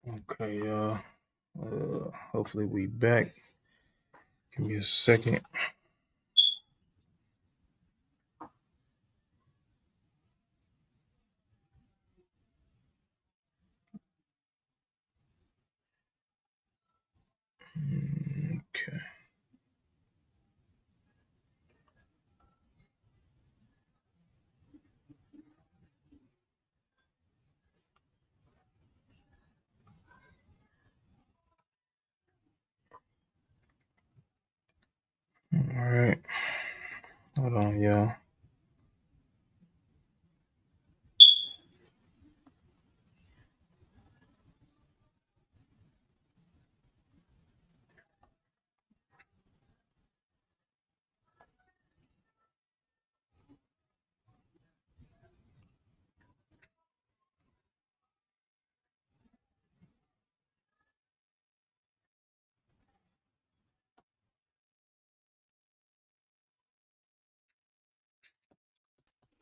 Okay, y'all. Hopefully we back. Give me a second. Okay. All right. Hold on, y'all.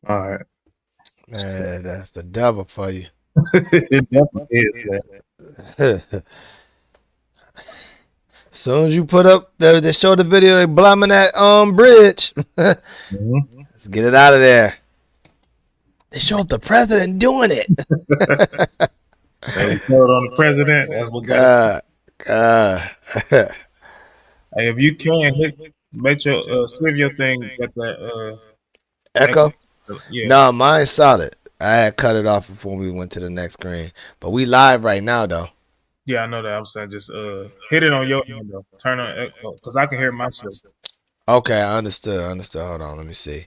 All right. Man, that's the devil for you. It definitely is, man. As soon as you put up they show the video, they blaming that bridge. Let's Mhm. get it out of there. They showed the president doing it. Say we told on the president. That's what got us. God, God. Hey, if you can make your see if your thing got that echo. Echo? Yeah. No, mine's solid. I had cut it off before we went to the next screen. But we live right now though. Yeah, I know that. I'm saying just hit it on your end though. Turn on echo because I can hear myself. Okay, I understood. I understood. Hold on, let me see.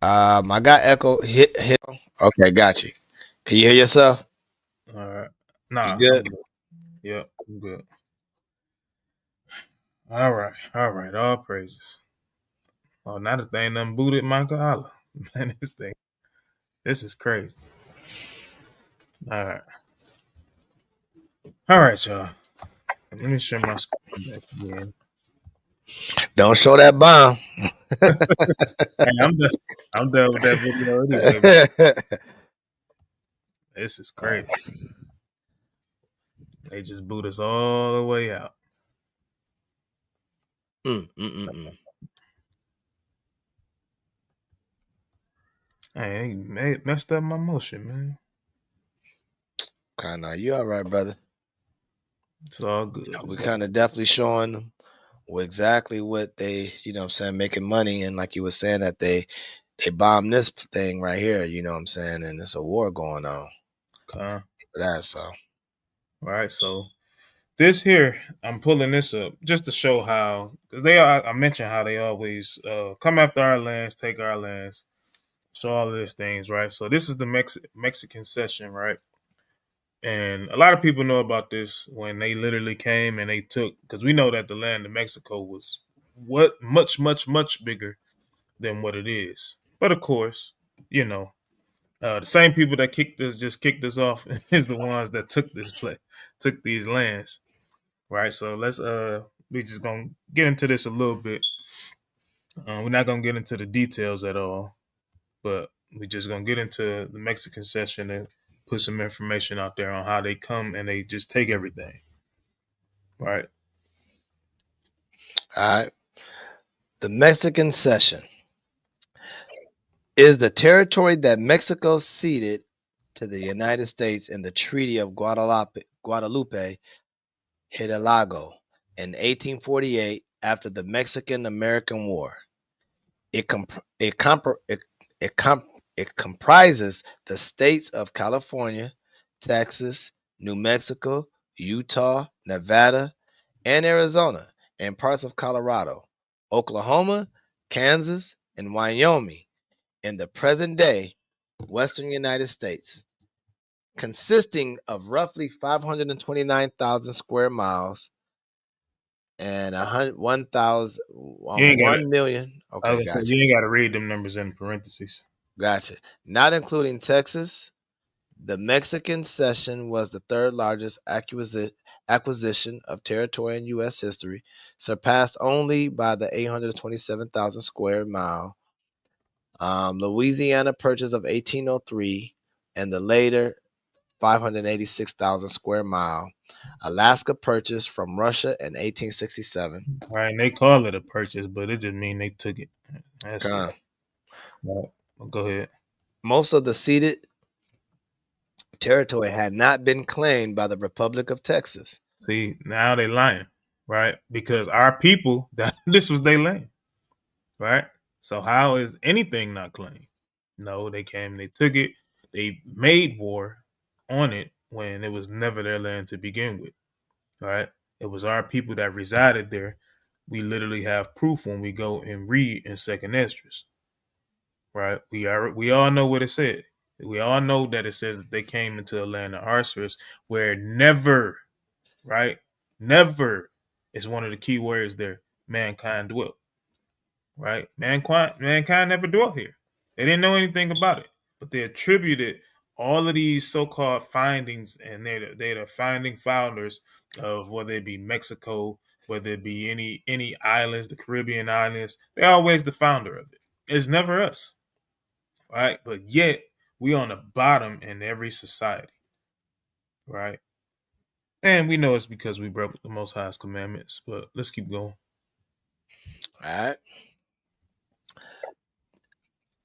I got echo. Hit. Okay, got you. Can you hear yourself? All right. You Nah, I'm good? good. Yep, I'm good. All right. All right. All praises. Oh, now the thing done booted Michael Allah. Man, this is crazy. All right. All right, y'all. Let me share my screen back again. Don't show that bomb. Hey, I'm done with that video anyway, man. This is crazy. They just boot us all the way out. Mm, mm, mm, mm. Hey, messed up my motion, man. Kind of. You all right, brother? It's all good. We kind of definitely showing them exactly what they, what I'm saying, making money. And like you were saying that they bombed this thing right here, what I'm saying, and there's a war going on Okay. for that. So, All right, so this here, I'm pulling this up just to show how, because I mentioned how they always come after our lands, take our lands, show all of these things, right? So this is the Mexican session, right? And a lot of people know about this when they literally came and they took, because we know that the land of Mexico was what much, much, much bigger than what it is. But of course, you know, the same people that kicked us off is the ones that took these lands, right? So let's we just gonna get into this a little bit. We're not gonna get into the details at all, but we just gonna get into the Mexican session and put some information out there on how they come and they just take everything, right? all right. The Mexican cession is the territory that Mexico ceded to the United States in the Treaty of Guadalupe Hidalgo in 1848 after the Mexican-American War. It, comp- it, comp- it, comp- it comprises the states of California, Texas, New Mexico, Utah, Nevada, and Arizona, and parts of Colorado, Oklahoma, Kansas, and Wyoming in the present day western United States, consisting of roughly 529,000 square miles and 1 million. I was Okay, gonna say gotcha. you ain't gotta read them numbers in parentheses. Gotcha. Not including Texas, the Mexican cession was the third largest acquisition of territory in U.S. history, surpassed only by the 827,000 square mile Louisiana Purchase of 1803 and the later 586,000 square mile. Alaska purchased from Russia in 1867. Right, and they call it a purchase, but it just mean they took it. That's it. Con. Right. Well, go ahead. Most of the ceded territory had not been claimed by the Republic of Texas. See, now they lying, right? Because our people, that this was their land, right? So how is anything not claimed? No, they came, they took it, they made war on it when it was never their land to begin with, right? It was our people that resided there. We literally have proof when we go and read in Second Esdras, right? We all know what it said. We all know that it says that they came into a land of Arceus where never, right? Never is one of the key words there. Mankind dwelt, right? Mankind never dwelt here. They didn't know anything about it, but they attributed all of these so-called findings, and they're the finding founders of whether it be Mexico, whether it be any islands, the Caribbean islands. They're always the founder of it. It's never us, right? But yet we on the bottom in every society, right? And we know it's because we broke the Most High's commandments. But let's keep going. All right.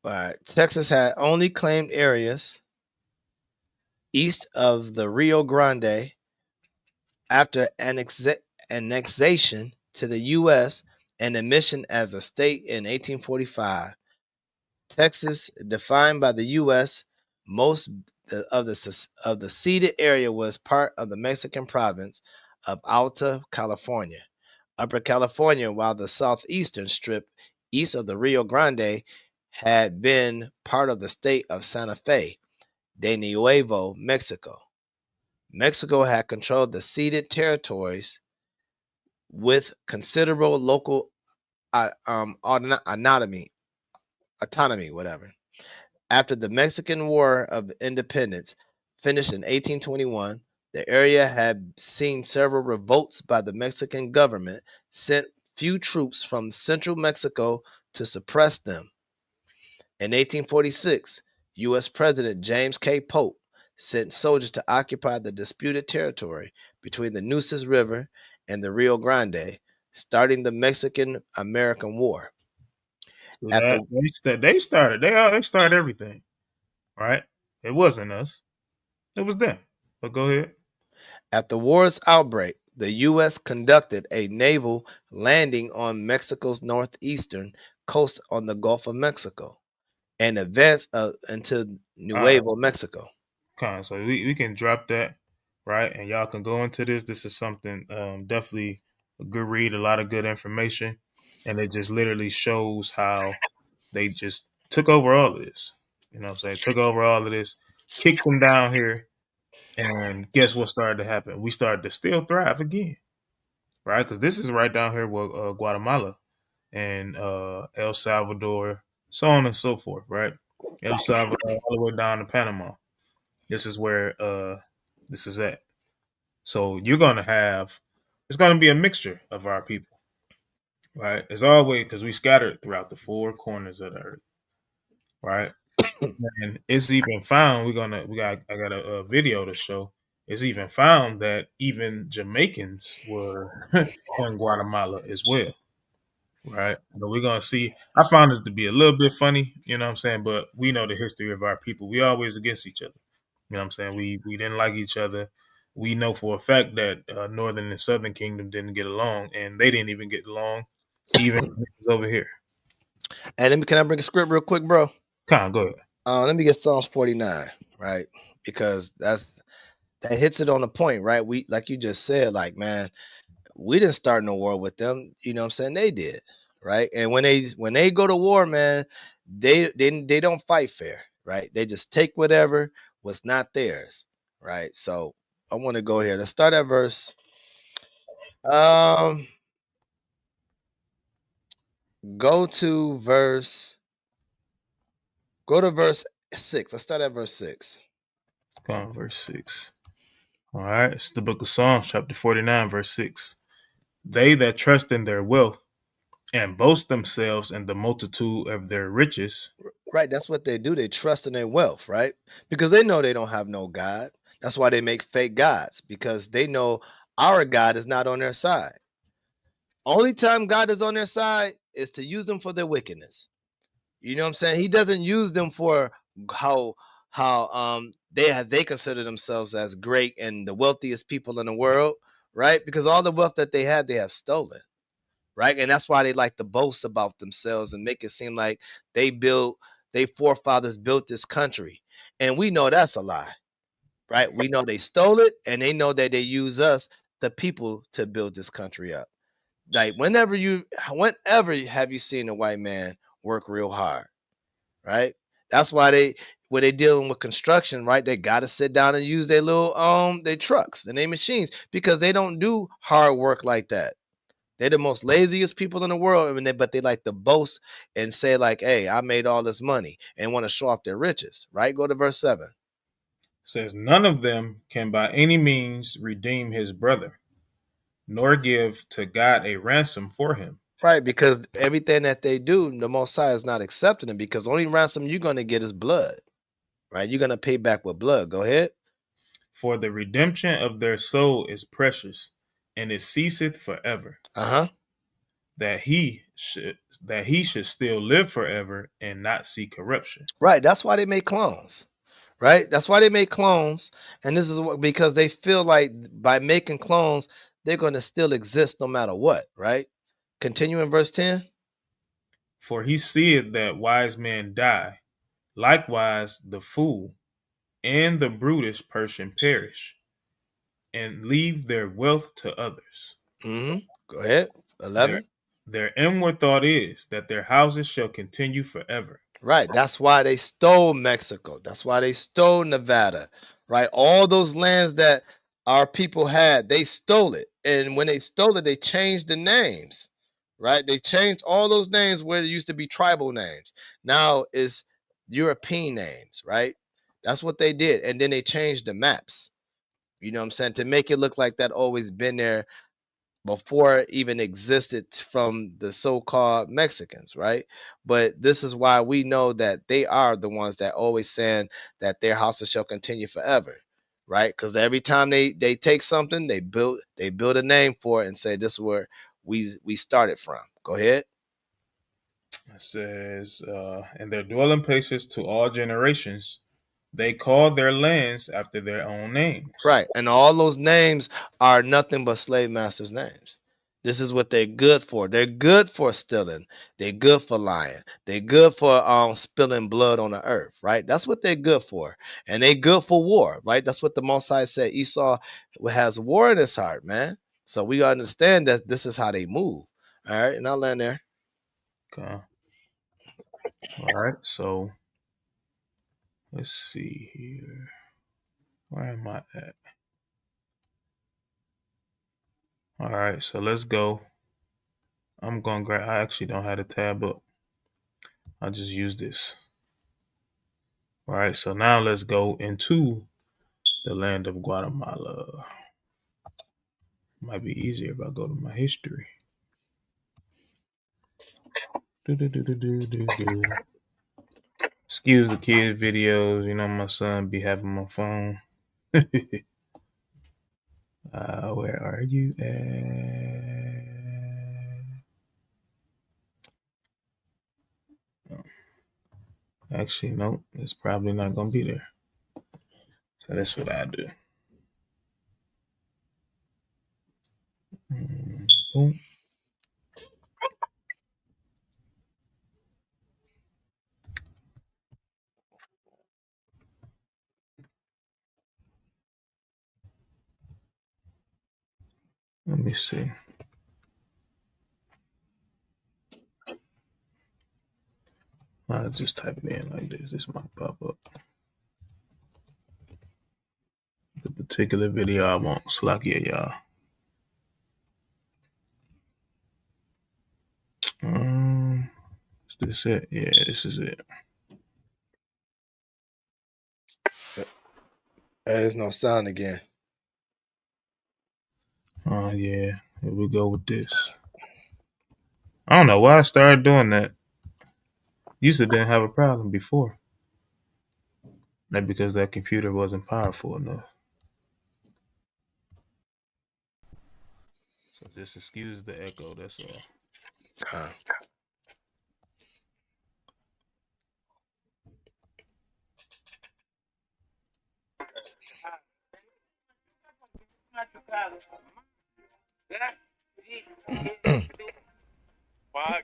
All right. Texas had only claimed areas east of the Rio Grande after annexation to the U.S. and admission as a state in 1845. Texas, defined by the U.S., most of the ceded area was part of the Mexican province of Alta California. Upper California, while the southeastern strip east of the Rio Grande had been part of the state of Santa Fe de Nuevo Mexico. Mexico had controlled the ceded territories with considerable local autonomy, whatever. After the Mexican War of Independence finished in 1821, the area had seen several revolts by the Mexican government, sent few troops from central Mexico to suppress them. In 1846, U.S. President James K. Polk sent soldiers to occupy the disputed territory between the Nueces River and the Rio Grande, starting the Mexican-American War. So At that the they started everything, right? It wasn't us. It was them. But go ahead. At the war's outbreak, the U.S. conducted a naval landing on Mexico's northeastern coast on the Gulf of Mexico and advanced into All right. Nuevo Mexico. So we can drop that, right? And y'all can go into this. This is something definitely a good read, a lot of good information. And it just literally shows how they just took over all of this. You know what I'm saying? Took over all of this, kicked them down here, and guess what started to happen? We started to still thrive again, right? Because this is right down here with Guatemala and El Salvador, so on and so forth, right? El Salvador all the way down to Panama. This is where this is at. So you're gonna have it's gonna be a mixture of our people, right? As always, because we scattered throughout the four corners of the earth, right? And it's even found I got a video to show. It's even found that even Jamaicans were in Guatemala as well, right? But we're gonna see. I found it to be a little bit funny, you know what I'm saying? But we know the history of our people. We always against each other. You know what I'm saying? We didn't like each other. We know for a fact that Northern and Southern Kingdom didn't get along, and they didn't even get along, even over here. And then, can I bring a script real quick, bro? Come on, go ahead. Let me get Psalms 49, right? Because that hits it on the point, right? We, like you just said, like, man, we didn't start no war with them. You know what I'm saying? They did, right? And when they go to war, man, they don't fight fair, right? They just take whatever was not theirs, right? So I want to go here. Let's start at verse. Um, go to verse. Go to verse 6. Let's start at verse 6. Come on, verse 6. All right, it's the book of Psalms, chapter 49, verse 6. They that trust in their wealth and boast themselves in the multitude of their riches. Right, that's what they do. They trust in their wealth, right? Because they know they don't have no God. That's why they make fake gods, because they know our God is not on their side. Only time God is on their side is to use them for their wickedness. You know what I'm saying? He doesn't use them for how they consider themselves as great and the wealthiest people in the world, right? Because all the wealth that they have stolen, right? And that's why they like to boast about themselves and make it seem like they forefathers built this country. And we know that's a lie, right? We know they stole it, and they know that they use us, the people, to build this country up. Like whenever have you seen a white man work real hard, right? That's why when they dealing with construction, right, they got to sit down and use their little their trucks and their machines, because they don't do hard work like that. They're the most laziest people in the world, but they like to boast and say like, "Hey, I made all this money," and want to show off their riches. Right? Go to verse 7. Says none of them can by any means redeem his brother, nor give to God a ransom for him. Right? Because everything that they do, the Most High is not accepting it. Because only ransom you're gonna get is blood. Right? You're gonna pay back with blood. Go ahead. For the redemption of their soul is precious, and it ceaseth forever. Uh huh. That he should still live forever and not see corruption. Right. That's why they make clones. Right? That's why they make clones. And this is what, because they feel like by making clones, they're gonna still exist no matter what. Right? Continue in verse 10. For he seeth that wise men die, likewise the fool and the brutish person perish, and leave their wealth to others. Mm-hmm. Go ahead. Their 11. their inward thought is that their houses shall continue forever. Right. That's why they stole Mexico. That's why they stole Nevada. Right. All those lands that our people had, they stole it. And when they stole it, they changed the names. Right. They changed all those names where it used to be tribal names. Now it's European names. Right. That's what they did. And then they changed the maps. You know what I'm saying? To make it look like that always been there before it even existed from the so-called Mexicans, right? But this is why we know that they are the ones that always saying that their houses shall continue forever, right? Because every time they take something, they build a name for it and say this is where we started from. Go ahead. It says, and their dwelling places to all generations, they call their lands after their own names. Right. And all those names are nothing but slave masters' names. This is what they're good for. They're good for stealing. They're good for lying. They're good for spilling blood on the earth, right? That's what they're good for. And they're good for war, right? That's what the Most High said. Esau has war in his heart, man. So we understand that this is how they move. All right, and I'll land there. Okay. All right. So let's see here. Where am I at? All right. So let's go. I'm going to grab, I actually don't have the tab up. I'll just use this. All right. So now let's go into the land of Guatemala. Might be easier if I go to my history. Excuse the kids' videos. You know, my son be having my phone. Where are you at? Oh, actually, nope. It's probably not gonna be there. So that's what I do. Boom. Let me see. I'll just type it in like this. This might pop up. The particular video I want. Slakia, y'all. Is this it? Yeah, this is it. There's no sound again. Oh yeah, here we go with this. I don't know why I started doing that. Used to didn't have a problem before. Maybe because that computer wasn't powerful enough. Just excuse the echo. That's all. Con. Wow.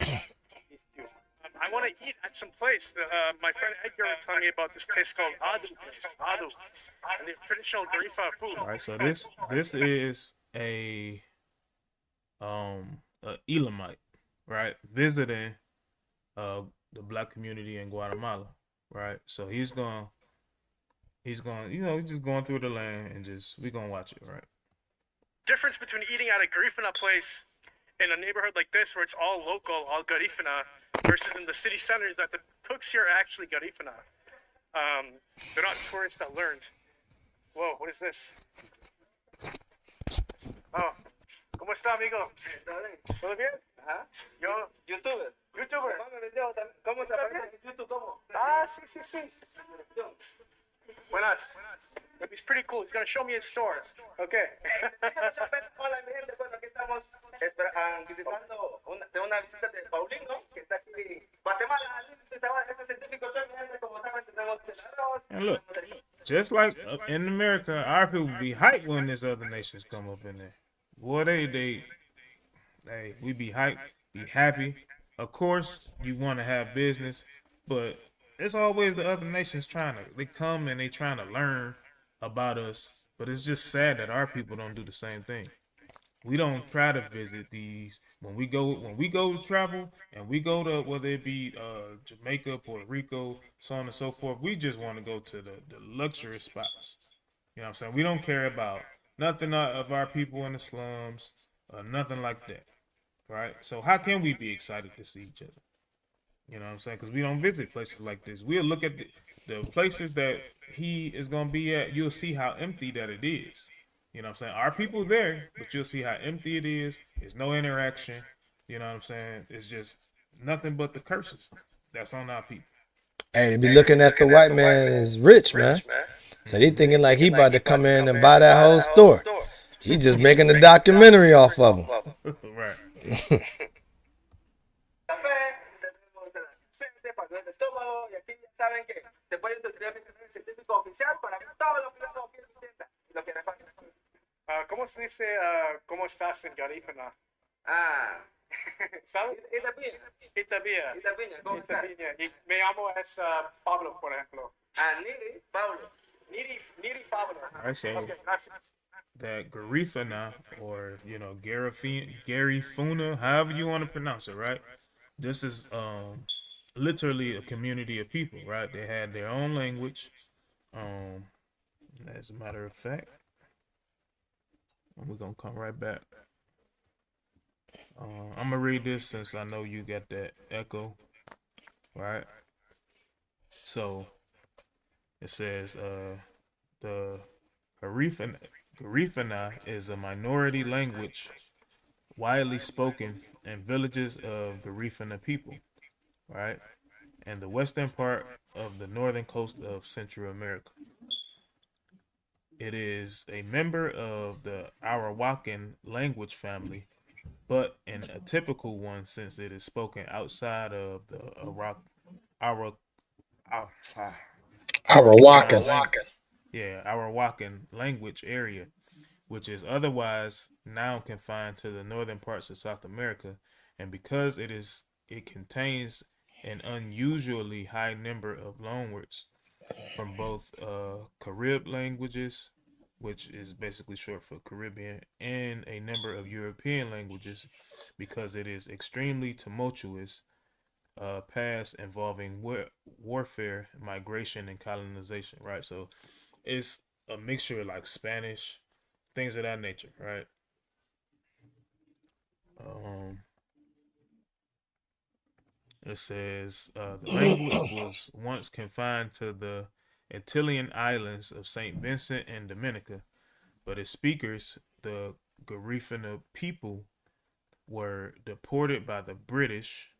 I want to eat at some place. My friend Edgar was telling me about this place called Adu, and they're traditional Garifa food. All right. So this is a Elamite, right? Visiting the black community in Guatemala, right? So he's going he's just going through the land and just we gonna watch it, right? Difference between eating at a Garifuna place in a neighborhood like this, where it's all local, all Garifuna, versus in the city centers that the cooks here are actually Garifuna. They're not tourists that learned. Whoa, what is this? Oh, ¿cómo está, amigo? ¿Todo bien? Ajá. Yo, YouTuber. YouTuber. Mamá me vendió también. ¿Cómo se aparece en YouTube? ¿Cómo? Ah, sí, sí, sí. Buenas. He's pretty cool. He's gonna show me his store. Okay. Hola, mi gente. Bueno, aquí estamos visitando una visita de Paulino, que está aquí en Guatemala. Este científico, mi gente, como saben, tenemos el arroz. And look, just like in America, our people be hyped when these other nations come up in there. Boy, hey, we be hyped, be happy. Of course, you want to have business, but it's always the other nations they come and they trying to learn about us. But it's just sad that our people don't do the same thing. We don't try to visit these when we go to travel and we go to whether it be Jamaica, Puerto Rico, so on and so forth. We just want to go to the luxury spots. You know what I'm saying? We don't care about nothing of our people in the slums or nothing like that, right? So how can we be excited to see each other? You know what I'm saying? Because we don't visit places like this. We'll look at the places that he is going to be at. You'll see how empty that it is. You know what I'm saying? Our people there, but you'll see how empty it is. There's no interaction. You know what I'm saying? It's just nothing but the curses that's on our people. Hey, they be looking at the white man as rich, man. So they thinking like he about to come in and buy that whole store. He just making a documentary off of them. Right. Café, tenemos el aceite para el estómago, y aquí ya saben que se puede introducir el científico oficial para ver todo lo que vemos aquí en mi tienda. Y lo que ¿Cómo se dice cómo estás en Garifuna? Ah, ¿Sabes? esta piña. Itabia. Esta piña, ¿cómo está? Y me llamo Pablo, por ejemplo. Niri, Pablo. Niri Pablo. All right, so Okay, gracias. that Garifuna or Garifuna, however you want to pronounce it, right? This is literally a community of people, right? They had their own language. Um, as a matter of fact, we're gonna come right back. I'm gonna read this since I know you got that echo, right? So it says the Garifuna is a minority language widely spoken in villages of Garifuna people, right? And the western part of the northern coast of Central America. It is a member of the Arawakan language family, but an atypical one since it is spoken outside of the Ara, ah, Arawakan. Arawakan language area, which is otherwise now confined to the northern parts of South America, and because it contains an unusually high number of loanwords from both Carib languages, which is basically short for Caribbean, and a number of European languages, because it is extremely tumultuous, past involving warfare, migration, and colonization. Right, so it's a mixture of like Spanish, things of that nature. Right. Um, It says the language was once confined to the Antillean islands of St. Vincent and Dominica, but its speakers, the Garifuna people, were deported by the British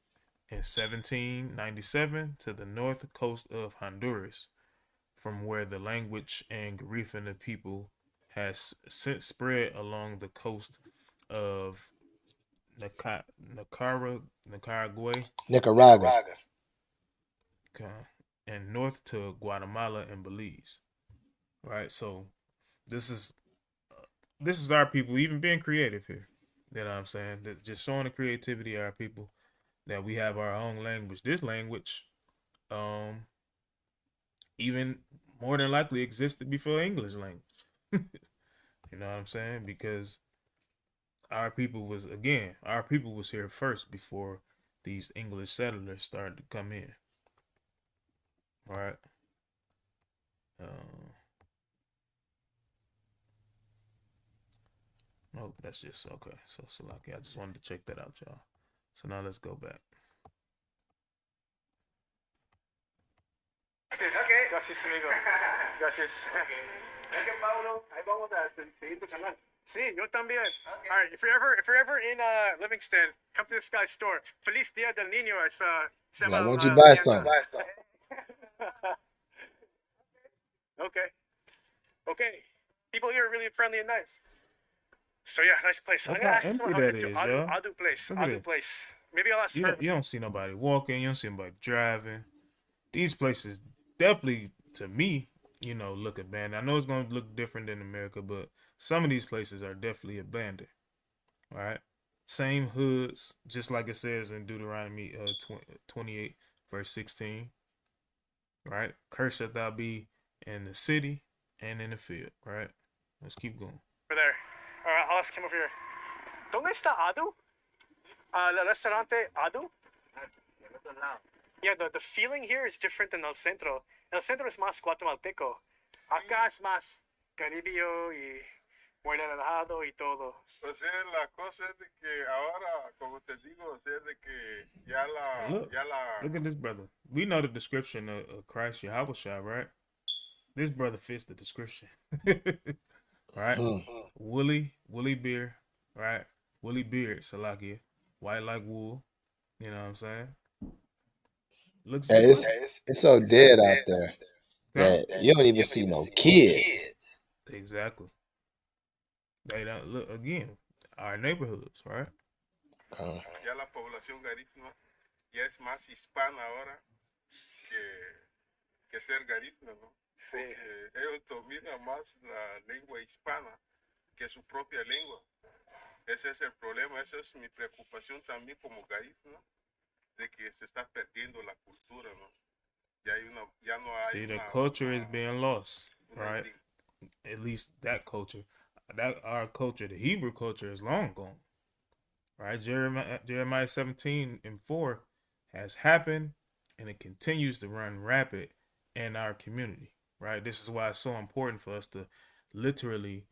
in 1797 to the north coast of Honduras, from where the language and Garifuna people has since spread along the coast of Nicaragua, Nicaragua. okay, and north to Guatemala and Belize. Right, so this is this is our people even being creative here. You know what I'm saying? Just showing the creativity of our people that we have our own language. This language, um, even more than likely existed before English language. You know what I'm saying? Because our people was here first before these English settlers started to come in. All right. Uh, nope, that's just okay. So Salaki, I just wanted to check that out, y'all. So now let's go back. Okay. Gracias, amigo. Gracias. Gracias, Paulo. Ahí vamos a seguir tu canal. Sí, yo también. Okay. All right, if you're ever in Livingston, come to this guy's store. Feliz Dia del Niño. Se Like, llama, won't you buy tienda. some? Okay. Okay. People here are really friendly and nice. So yeah, nice place. Look I'm gonna how ask empty someone how to that get to is, Adu, y'all. Adu place. Look at Adu it. place. Maybe I'll ask her. You don't see nobody walking. You don't see nobody driving. These places definitely, to me, look abandoned. I know it's gonna look different than America, but some of these places are definitely abandoned. All right, same hoods, just like it says in Deuteronomy 28 verse 16. Right, cursed shalt thou be in the city and in the field. Right, let's keep going. Over there. All right, I'll ask him over here. ¿Dónde está Adu? El restaurante Adu? Del otro lado. Yeah, the feeling here is different than El Centro. El Centro es más guatemalteco. Acá es más caribio y muy relajado y todo. O sea, la cosa es de que ahora, como te digo, o sea, de que ya Look at this brother. We know the description of Christ Yahushua, right? This brother fits the description. Right? Woolly beard, right? Woolly beard, Salakia. White like wool. You know what I'm saying? Looks Hey, just like it's so dead out there huh? that you don't even see no kids. Exactly. They don't look again. Our neighborhoods, right? ya la población garífuna ya es más hispana ahora que ser garífuna, ¿no? Sí. Porque ellos dominan más la lengua hispana que su propia lengua. Ese es el problema, esa es mi preocupación también como garífuna, de que se está perdiendo la cultura, ¿no? Ya no hay See, the culture is being lost, right? lengua. At least that culture. That our culture, the Hebrew culture, is long gone. Right? Jeremiah 17:4 has happened, and it continues to run rapid in our community. Right? This is why it's so important for us to literally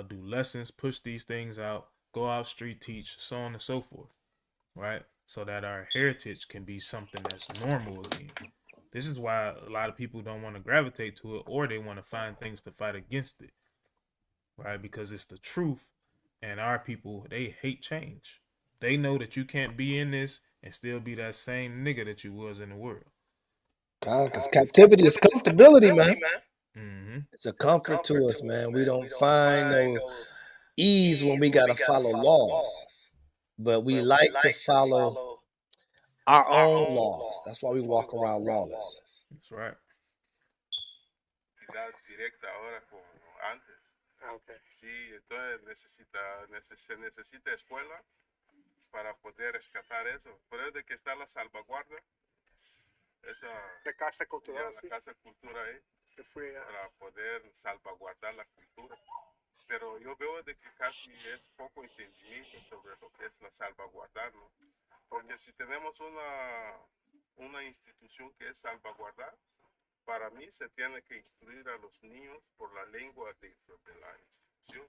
do lessons, push these things out, go out street teach, so on and so forth. Right? So that our heritage can be something that's normal again. This is why a lot of people don't want to gravitate to it, or they want to find things to fight against it. Right? Because it's the truth, and our people, they hate change. They know that you can't be in this and still be that same nigga that you was in the world. Because captivity is comfortability, man. Mm-hmm. It's a comfort to us, man. We don't find no ease when we got to follow laws. But we like to follow our own laws. That's why we walk around lawless. That's right. Directa ahora como antes. Okay. Sí, entonces se necesita escuela para poder rescatar eso. Por eso de que está la salvaguarda, La casa cultural, la sí. casa cultura ahí, Que fui, para poder salvaguardar la cultura. Pero yo veo de que casi es poco entendimiento sobre lo que es la salvaguardar, ¿no? Porque si tenemos una institución que es salvaguardar, para mí se tiene que instruir a los niños por la lengua dentro de la institución.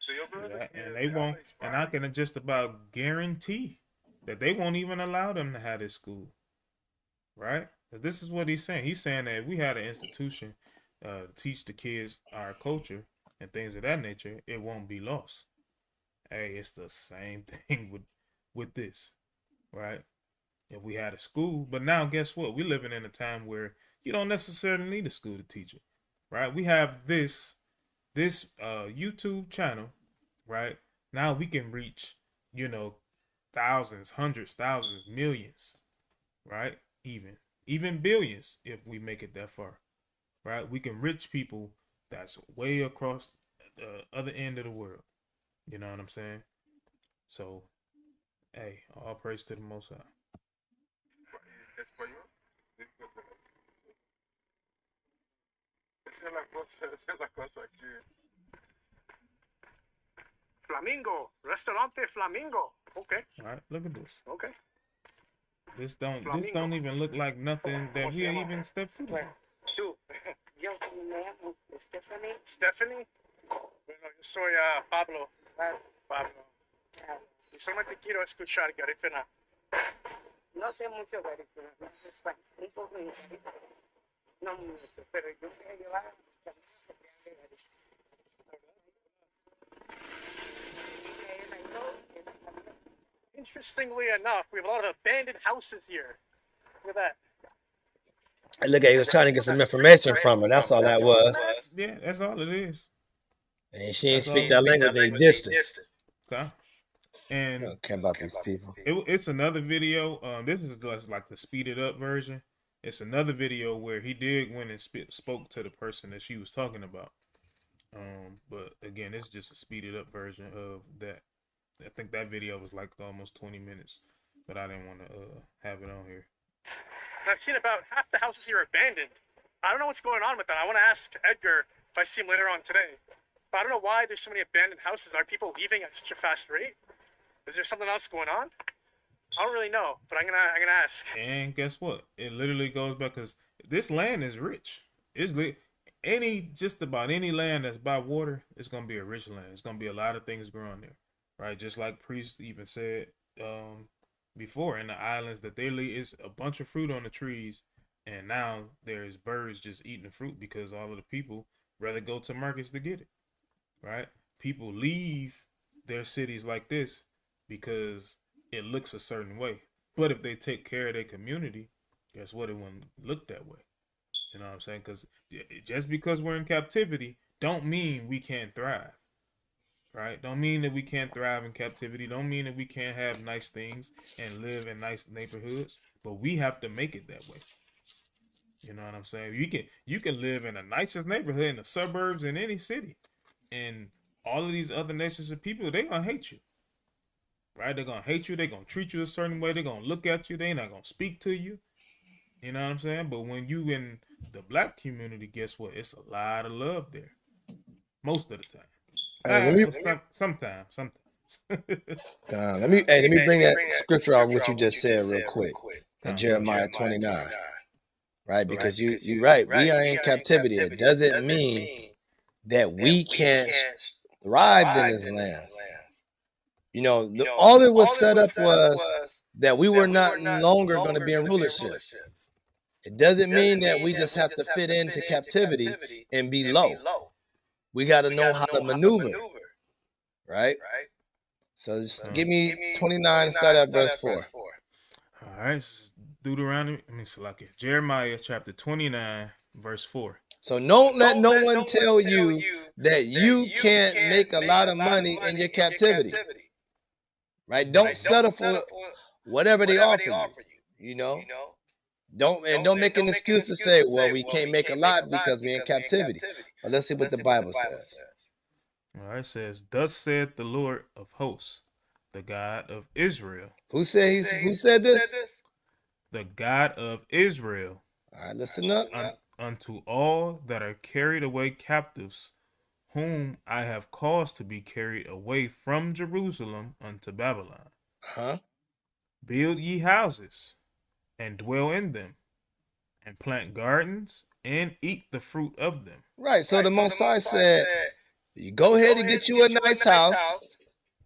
So yo veo de que And they won't, and I can just about guarantee that they won't even allow them to have this school. Right? Because this is what he's saying. He's saying that if we had an institution to teach the kids our culture and things of that nature, it won't be lost. Hey, it's the same thing with this, right? If we had a school, but now guess what? We're living in a time where you don't necessarily need a school to teach it, right? We have this YouTube channel, right? Now we can reach, thousands, hundreds, thousands, millions, right? Even billions if we make it that far, right? We can reach people that's way across the other end of the world. You know what I'm saying? So, hey, all praise to the Most High. Español. Esa es la cosa aquí. Flamingo, restaurante Flamingo. Okay. All right, look at this. Okay. This don't Flamingo. even look like nothing that we even step foot in. Tú, Yo me llamo Stephanie. Stephanie. Bueno, yo soy Pablo. Pablo. Y solamente quiero escuchar Garifuna. No sé mucho garífuna, no sé español, un poco de no mucho, pero yo voy a llevar Interestingly enough, we have a lot of abandoned houses here. Look at that. Look at, he was trying to get some information from her. That's all that was. Yeah, that's all it is. And she ain't That's speak all. that language. They dished her. Okay. I And don't care about these people. it's another video. This is just like the speeded up version. It's another video where he did went and spoke to the person that she was talking about. But again, it's just a speeded up version of that. I think that video was like almost 20 minutes, but I didn't want to have it on here. I've seen about half the houses here abandoned. I don't know what's going on with that. I want to ask Edgar if I see him later on today. But I don't know why there's so many abandoned houses. Are people leaving at such a fast rate? Is there something else going on? I don't really know, but I'm gonna ask. And guess what? It literally goes back because this land is rich. It's just about any land that's by water, it's gonna be a rich land. It's gonna be a lot of things growing there, right? Just like Priest even said before, in the islands that they live is a bunch of fruit on the trees, and now there's birds just eating the fruit because all of the people rather go to markets to get it, right? People leave their cities like this because it looks a certain way. But if they take care of their community, guess what? It wouldn't look that way. You know what I'm saying? Because just because we're in captivity, don't mean we can't thrive. Right? Don't mean that we can't thrive in captivity. Don't mean that we can't have nice things and live in nice neighborhoods. But we have to make it that way. You know what I'm saying? You can live in the nicest neighborhood in the suburbs in any city, and all of these other nations of people, they're gonna hate you. Right? They're gonna hate you. They're gonna treat you a certain way. They're gonna look at you. They're not gonna speak to you. You know what I'm saying? But when you in the black community, guess what? It's a lot of love there. Most of the time. Sometimes. Let me bring that scripture out what you just said real quick. In Jeremiah 29. Right? Because you're right. We are in captivity. It doesn't mean that we can't thrive in this land. You know, all it was set up was that we were not longer going to be in rulership. It doesn't mean that we just have to fit into captivity and be low. We got to know how to maneuver, right? So just give me 29 and start at verse 4. All right, Deuteronomy. Jeremiah chapter 29, verse 4. So don't let no one tell you that you can't make a lot of money in your captivity. Right? Don't settle for whatever they offer you. You know? Don't make an excuse to say, well, we can't make a lot because we're in captivity. But let's see what the Bible says. All right, it says, "Thus saith the Lord of hosts, the God of Israel." Who said this? The God of Israel. All right, listen up. Unto all that are carried away captives, whom I have caused to be carried away from Jerusalem unto Babylon. Build ye houses, and dwell in them, and plant gardens, and eat the fruit of them. Right, so the Most High said, you go ahead and get you a nice house.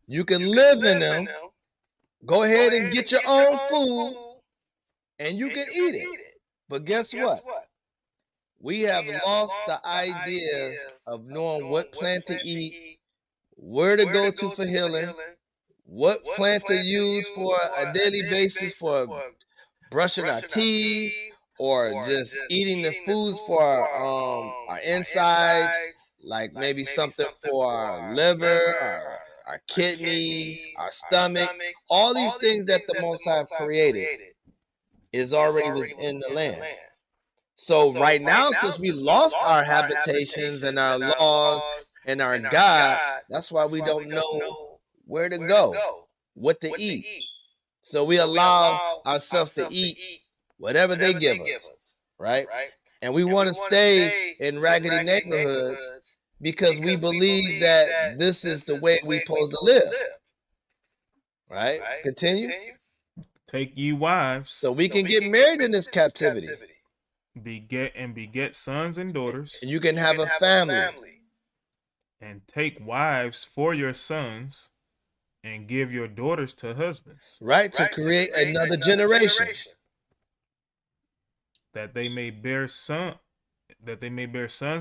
You can live in them. Go ahead and get your own food, and you can eat it. But guess what? We have lost the ideas of knowing what plant to eat, where to go to for healing, what plant to use for a daily basis for brushing our teeth, or just eating the foods for our insides, like maybe something for our liver, our kidneys, our stomach, all these things that the Most High have created is already was in the land. So right now, since we lost our habitations and our laws and our God, that's why we don't know where to go, what to eat. So we allow ourselves to eat whatever they give us, right? And we want to stay in raggedy neighborhoods because we believe that this is the way we supposed to live, right? Continue. Take ye wives, So we can get married in this captivity. beget sons and daughters, And you can have a family. and take wives for your sons, and give your daughters to husbands, Right? To create another generation. that they may bear sons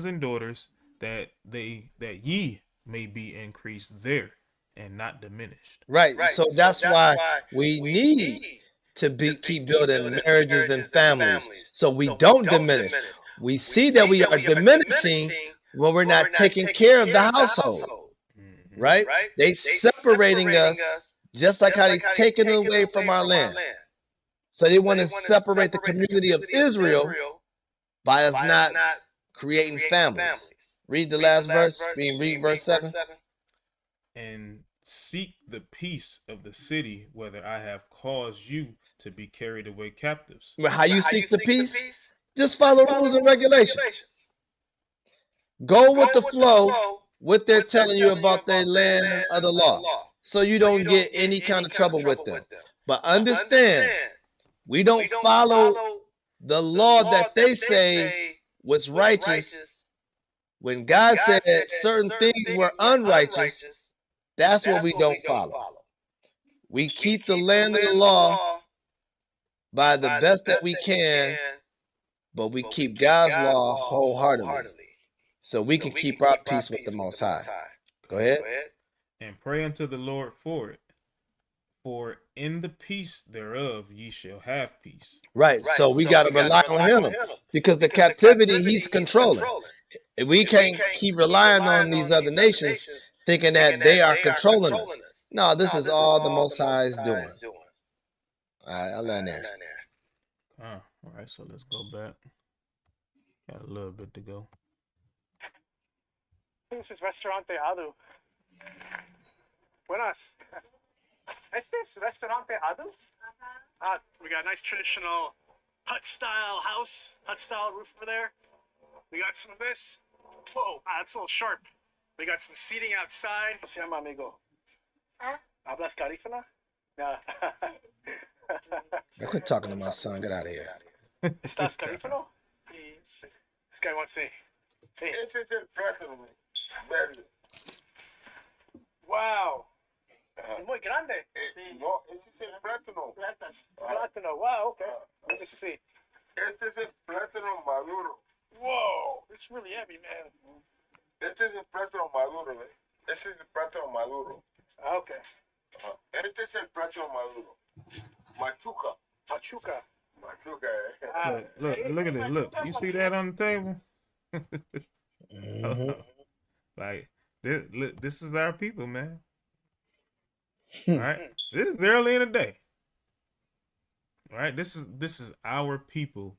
and daughters, that ye may be increased there and not diminished. Right. So that's why we need to keep building marriages and families so we don't diminish. We see that we are diminishing when we're not taking care of the household. Right? They separating us just like how they taking it away from our land. So they want to separate the community of Israel by us not creating families. Read the last verse. Read verse 7. And seek the peace of the city, whether I have caused you to be carried away captives. Well, how you seek the peace? Just follow rules and regulations. Go with the flow, what they're telling you about their land of the law, so you don't get any kind of trouble with them. But understand, we don't follow the law that they say was righteous when God said certain things were unrighteous. That's what we don't follow. We keep the land of the law by the best that we can, but we keep God's law wholeheartedly, so we can keep our peace with the Most High. Go ahead. And pray unto the Lord for it. For in the peace thereof ye shall have peace. Right. So we got to rely on Him because the captivity He's controlling. We can't keep relying on these other nations thinking that they are controlling us. No, this is all the Most High is doing. All right, I'll land there. All right, so let's go back. Got a little bit to go. This is Restaurante Adu. Buenas. Este es Restaurante Adu? We got a nice traditional hut-style house, hut-style roof over there. We got some of this. Whoa, that's a little sharp. We got some seating outside. ¿Cómo se llama, amigo? ¿Hablas Garifuna? No. I quit talking to my son. Get out of here. ¿Estás Garifano? This guy wants me. Hey. Ese es el plátano, verde. Wow. Es muy grande. No, ese es el plátano. Plátano. Wow, okay. Let me see. Este es el plátano maduro. Whoa, it's really heavy, man. Este es el plátano maduro, ¿ves? Ese es el plátano maduro. Okay. Este es el plátano maduro. Machuca. Machuca. Machuca, Look at this. Look, you see that on the table? Like this is our people, man. All right, this is early in the day. All right, this is our people,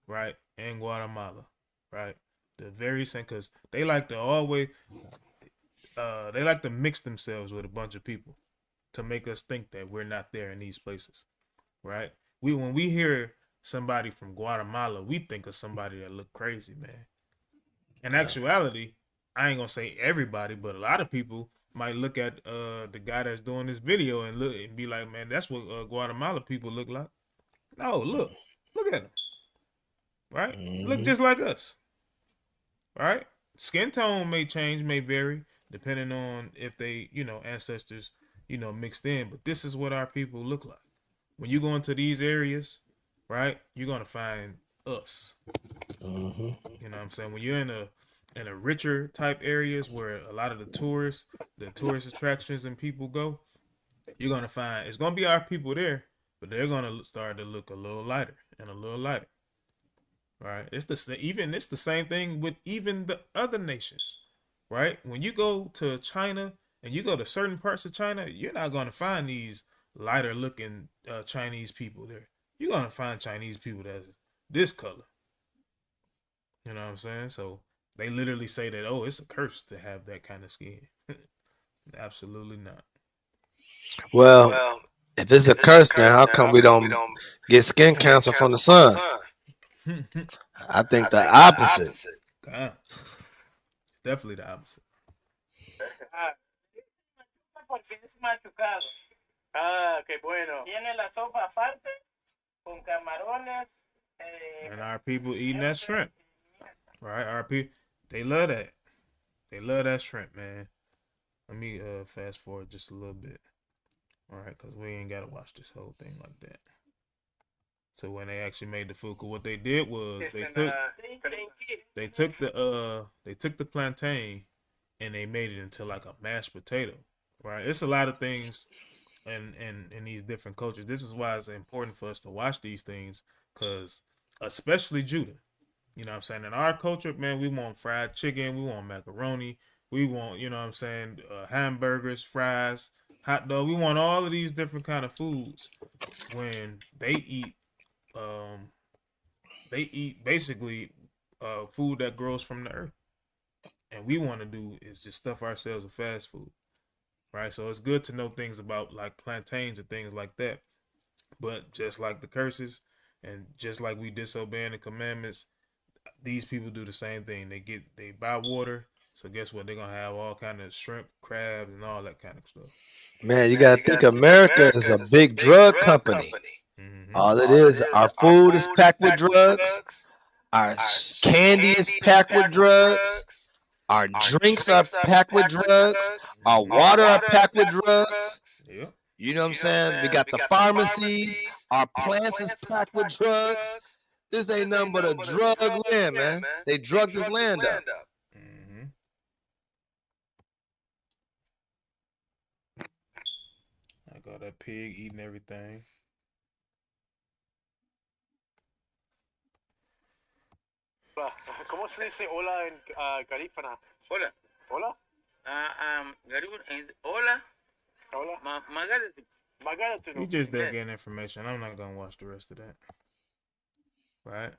right, in Guatemala, right. The very same, because they like to always, they like to mix themselves with a bunch of people to make us think that we're not there in these places, right? When we hear somebody from Guatemala, we think of somebody that look crazy, man. In actuality, I ain't gonna say everybody, but a lot of people might look at the guy that's doing this video and look and be like, man, that's what Guatemala people look like. No, look at them, right? Look just like us, right? Skin tone may change, may vary depending on if they, ancestors, mixed in. But this is what our people look like. When you go into these areas, right, you're gonna find us. You know what I'm saying? When you're in a richer type areas where a lot of the tourist attractions and people go, you're gonna find it's gonna be our people there, but they're gonna start to look a little lighter and a little lighter. Right? It's the same thing with even the other nations. Right? When you go to China And you go to certain parts of China, you're not going to find these lighter looking Chinese people there. You're going to find Chinese people that's this color. You know what I'm saying? So they literally say that, oh, it's a curse to have that kind of skin. Absolutely not. Well, if it's a curse, then how come we don't get skin cancer from the sun? I think the opposite. It's definitely the opposite. Ah, porque es machucado. Ah, qué bueno. Tiene la sopa aparte con camarones. And our people eating that shrimp. Right? Our people, they love that. They love that shrimp, man. Let me fast forward just a little bit. All right, because we ain't got to watch this whole thing like that. So when they actually made the food, what they did was they took the plantain and they made it into like a mashed potato. Right? It's a lot of things in these different cultures. This is why it's important for us to watch these things, because especially Judah. You know what I'm saying? In our culture, man, we want fried chicken, we want macaroni, we want, you know what I'm saying, hamburgers, fries, hot dog. We want all of these different kind of foods. When they eat basically food that grows from the earth. And we want to do is just stuff ourselves with fast food. Right? So it's good to know things about like plantains and things like that. But just like the curses and just like we disobeying the commandments, these people do the same thing. They buy water. So guess what? They're gonna have all kind of shrimp, crabs, and all that kind of stuff. Man, you gotta think America is a big drug company. Mm-hmm. All it is, our food is packed with drugs. Our candy is packed with drugs. Our drinks are packed with drugs. Our water are packed with drugs. Yeah. You know what I'm saying? We got the pharmacies. Our plants is packed with drugs. This ain't nothing but a drug land, man. They drug this land up. Mm-hmm. I got that pig eating everything. ¿Cómo se dice hola en garífuna? Hola. Hola. Garibun is hola. Hola. Magadatu. Magadatu. You just there getting information. I'm not gonna watch the rest of that. Right?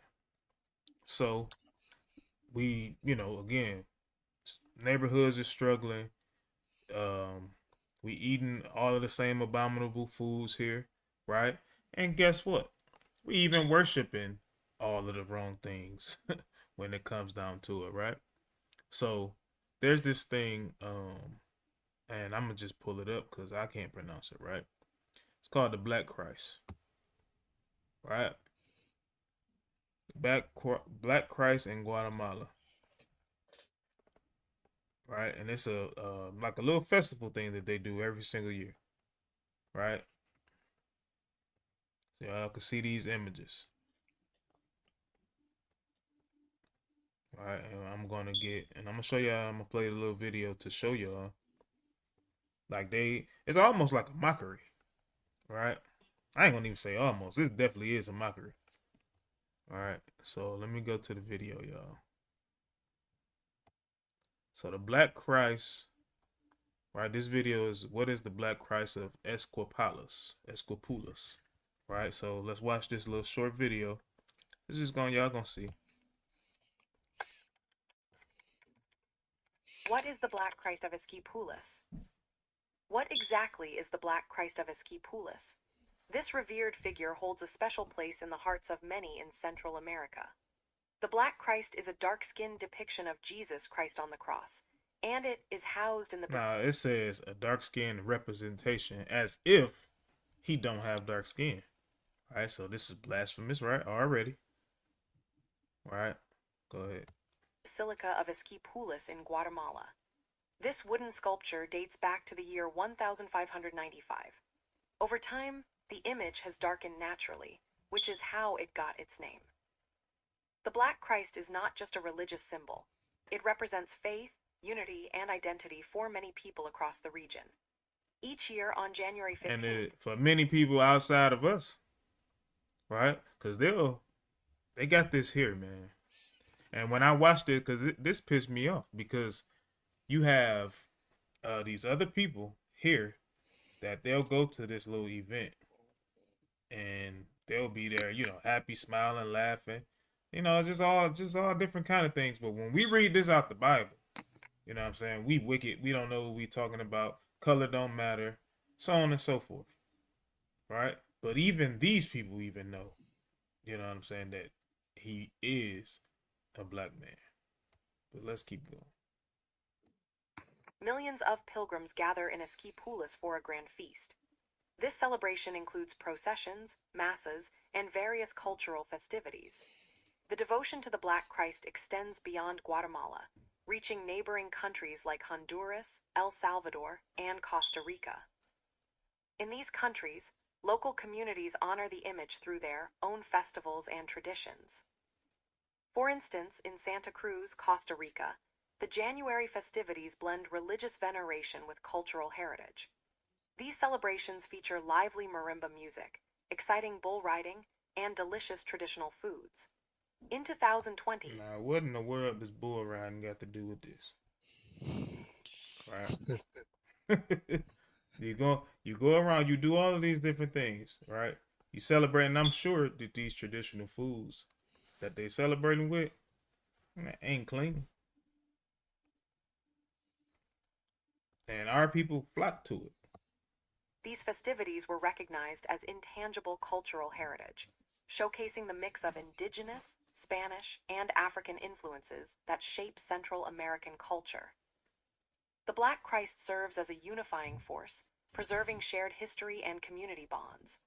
So we, again, neighborhoods are struggling. We eating all of the same abominable foods here, right? And guess what? We even worshiping all of the wrong things when it comes down to it, right? So there's this thing, and I'm gonna just pull it up because I can't pronounce it right. It's called the Black Christ, right? Black Christ in Guatemala, right? And it's a like a little festival thing that they do every single year, right? So y'all can see these images. All right, and I'm gonna show y'all. I'm gonna play a little video to show y'all. Like it's almost like a mockery, right? I ain't gonna even say almost. This definitely is a mockery. All right, so let me go to the video, y'all. So the Black Christ, right? This video is what is the Black Christ of Esquipulas, right? So let's watch this little short video. This is y'all gonna see. What is the Black Christ of Esquipulas? What exactly is the Black Christ of Esquipulas? This revered figure holds a special place in the hearts of many in Central America. The Black Christ is a dark-skinned depiction of Jesus Christ on the cross, and it is housed in the... Now, it says a dark-skinned representation as if he don't have dark skin. All right, so this is blasphemous, right? Already. All right, go ahead. Basilica of Esquipulas in Guatemala. This wooden sculpture dates back to the year 1595. Over time, the image has darkened naturally, which is how it got its name. The Black Christ is not just a religious symbol. It represents faith, unity, and identity for many people across the region. Each year on January 15th... And for many people outside of us, right? Because they got this here, man. And when I watched it, because this pissed me off, because you have these other people here that they'll go to this little event and they'll be there, happy, smiling, laughing, just all different kind of things. But when we read this out the Bible, you know what I'm saying? We wicked. We don't know what we talking about. Color don't matter, so on and so forth, right? But even these people even know, you know what I'm saying, that he is a black man. But let's keep going. Millions of pilgrims gather in Esquipulas for a grand feast. This celebration includes processions, masses, and various cultural festivities. The devotion to the Black Christ extends beyond Guatemala, reaching neighboring countries like Honduras, El Salvador, and Costa Rica. In these countries, local communities honor the image through their own festivals and traditions. For instance, in Santa Cruz, Costa Rica, the January festivities blend religious veneration with cultural heritage. These celebrations feature lively marimba music, exciting bull riding, and delicious traditional foods. In 2020, Now, what in the world does bull riding got to do with this? Right? you go around, you do all of these different things, right? You celebrate, and I'm sure that these traditional foods that they celebrating with ain't clean. And our people flock to it. These festivities were recognized as intangible cultural heritage, showcasing the mix of indigenous, Spanish, and African influences that shape Central American culture. The Black Christ serves as a unifying force, preserving shared history and community bonds.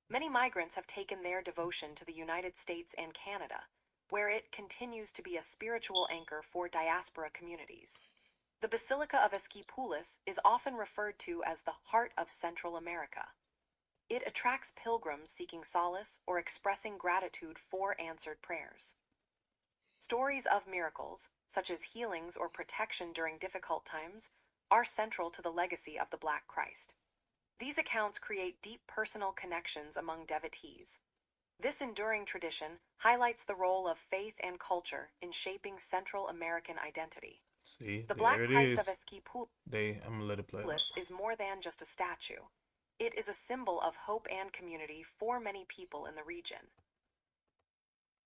Many migrants have taken their devotion to the United States and Canada, where it continues to be a spiritual anchor for diaspora communities. The Basilica of Esquipulas is often referred to as the heart of Central America. It attracts pilgrims seeking solace or expressing gratitude for answered prayers. Stories of miracles, such as healings or protection during difficult times, are central to the legacy of the Black Christ. These accounts create deep personal connections among devotees. This enduring tradition highlights the role of faith and culture in shaping Central American identity. See, The Black there it Christ is. of Esquipulas I'm gonna let it play. is more than just a statue. It is a symbol of hope and community for many people in the region.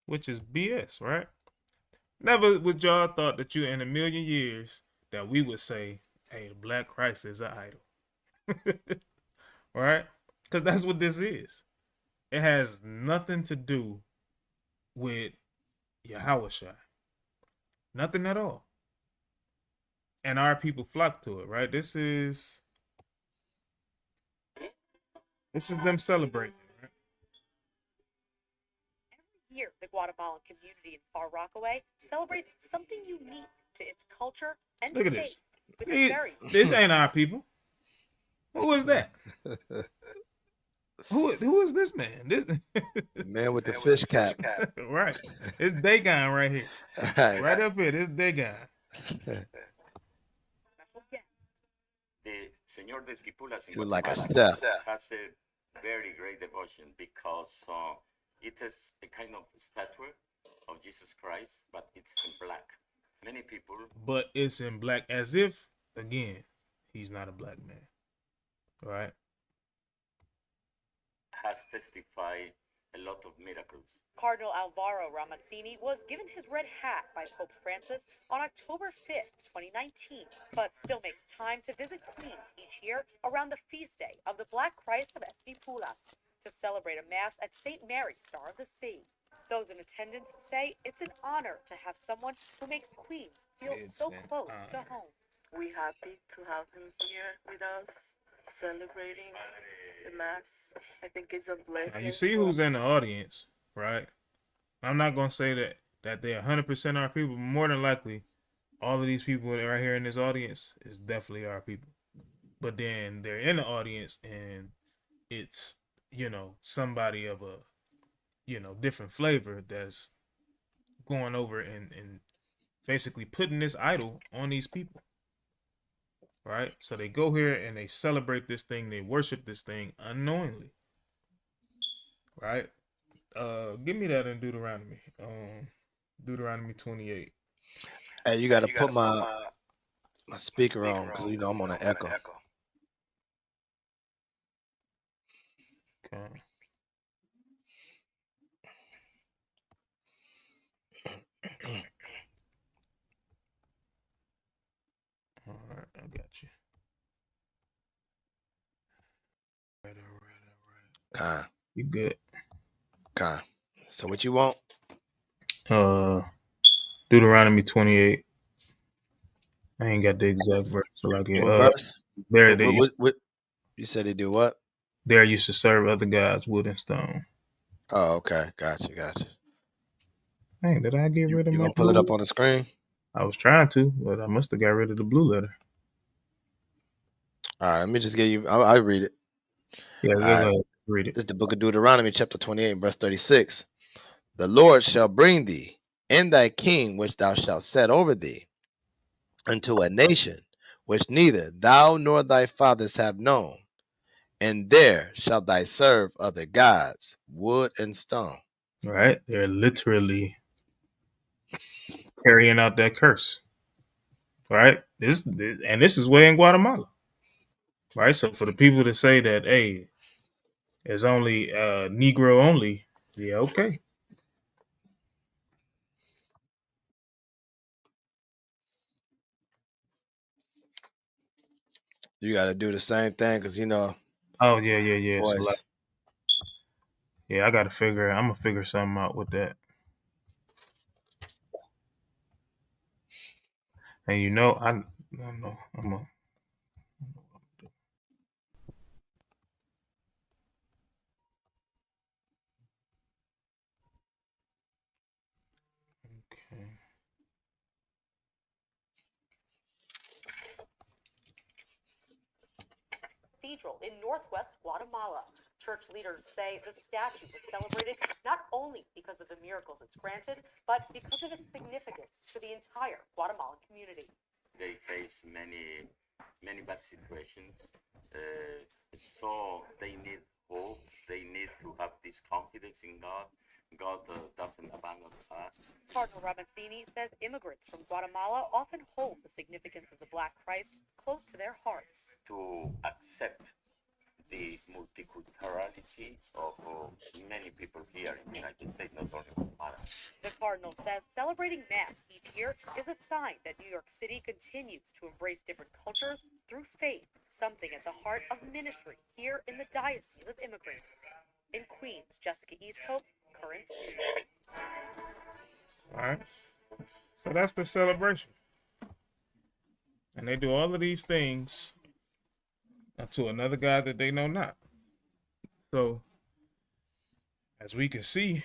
Which is BS, right? Never would y'all thought that you in a million years that we would say, hey, the Black Christ is an idol. Right? Because that's what this is. It has nothing to do with Yahweh. Nothing at all. And our people flock to it, right? This is them celebrating. Right? Every year, the Guatemalan community in Far Rockaway celebrates something unique to its culture and Look at faith. this. This ain't our people. Who is that? Who is this man? This The man with the fish cap. Right. It's Dagon right here. Right up here. This Dagon. The Señor de Esquipulas in He's like a Guatemala chef. has a very great devotion because it is a kind of statue of Jesus Christ, but it's in black. Many people. But it's in black as if, again, he's not a black man. Right? Has testified a lot of miracles. Cardinal Alvaro Ramazzini was given his red hat by Pope Francis on October 5th, 2019, but still makes time to visit Queens each year around the feast day of the Black Christ of Esquipulas to celebrate a mass at St. Mary's Star of the Sea. Those in attendance say it's an honor to have someone who makes Queens feel so close to home. We're happy to have him here with us, celebrating the mass. I think it's a blessing. Now you see who's in the audience, right? I'm not gonna say that they're 100% our people, but more than likely, all of these people that are right here in this audience is definitely our people. But then they're in the audience, and it's somebody of a different flavor that's going over and basically putting this idol on these people. Right? So they go here and they celebrate this thing, they worship this thing unknowingly. Right? Give me that in Deuteronomy. Deuteronomy 28. Hey, you gotta put my my speaker on because you know I'm on an echo. Okay. All right, I got you. All right. You good? Okay. So what you want? Deuteronomy 28. I ain't got the exact verse, so like it. What verse? There they used, What? You said they do what? there used to serve other gods, wood and stone. Oh, okay. Gotcha. Hey, did I get rid of You my gonna pull it blue? up on the screen? I was trying to, but I must have got rid of the blue letter. All right. Let me just give you. I'll read it. Yeah, All go right. ahead. Read it. This is the book of Deuteronomy, chapter 28, verse 36. The Lord shall bring thee and thy king, which thou shalt set over thee, unto a nation which neither thou nor thy fathers have known, and there shalt thou serve other gods, wood and stone. Right? They're literally carrying out that curse. Right? This is way in Guatemala. Right? So for the people to say that, hey, it's only Negro only, yeah, okay. You got to do the same thing because, you know, Oh yeah. So voice. like, yeah, I gotta figure. I'm gonna figure something out with that. And you know, I don't know. I'm a. Okay. Cathedral in northwest Guatemala. Church leaders say the statue was celebrated not only because of the miracles it's granted, but because of its significance to the entire Guatemalan community. They face many bad situations. So they need hope. They need to have this confidence in God. God doesn't abandon us. Cardinal Ramazzini says immigrants from Guatemala often hold the significance of the Black Christ close to their hearts. To accept the multiculturality of many people here in the United States, not only Guatemala. The Cardinal says celebrating Mass each year is a sign that New York City continues to embrace different cultures through faith, something at the heart of ministry here in the Diocese of Immigrants. In Queens, Jessica Easthope, Currents News. All right. So that's the celebration, and they do all of these things to another God that they know not. So, as we can see,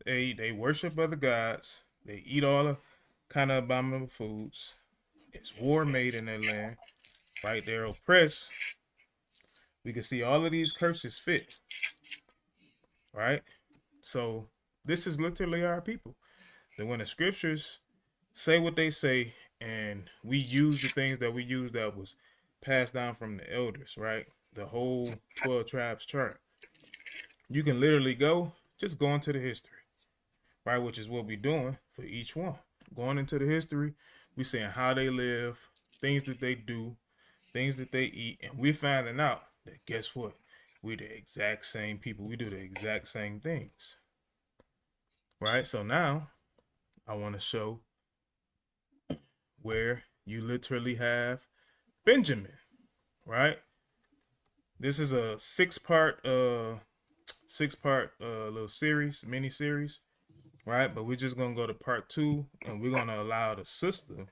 they worship other gods. They eat all the kind of abominable foods. It's war made in their land. Right? They're oppressed. We can see all of these curses fit. Right? So this is literally our people. That when the scriptures say what they say, and we use the things that we use that was passed down from the elders, right? The whole 12 tribes chart. You can literally just go into the history, right? Which is what we're doing for each one. Going into the history, we saying how they live, things that they do, things that they eat, and we're finding out that guess what? We're the exact same people. We do the exact same things, right? So now I want to show where you literally have Benjamin, right? This is a six-part little series, mini series, right? But we're just gonna go to part 2, and we're gonna allow the sister,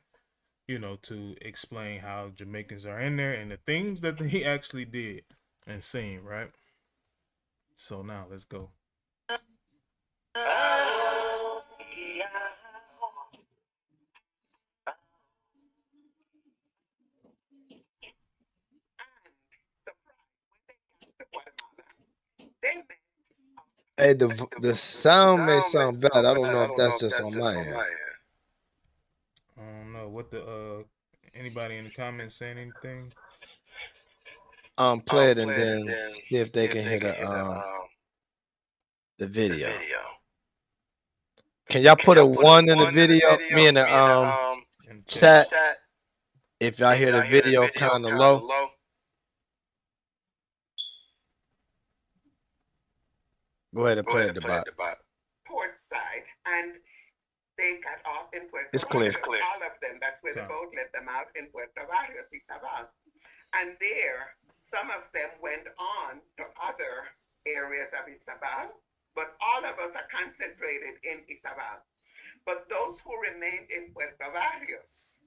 to explain how Jamaicans are in there and the things that he actually did and seen, right? So now let's go. Hey, the sound may sound bad. I don't know if that's just on my end. I don't know what the anybody in the comments saying anything. Play it and then see if they can hear the video. Can y'all put a 1 in the video? Me and the Yeah, in the Chat, chat. if y'all hear the video kind of low, go ahead and play it, Debat. Port side, and they got off in Puerto It's clear. Barrios. All of them. That's where the boat let them out in Puerto Barrios, Isabel. And there, some of them went on to other areas of Isabel, but all of us are concentrated in Isabel. But those who remained in Puerto Barrios,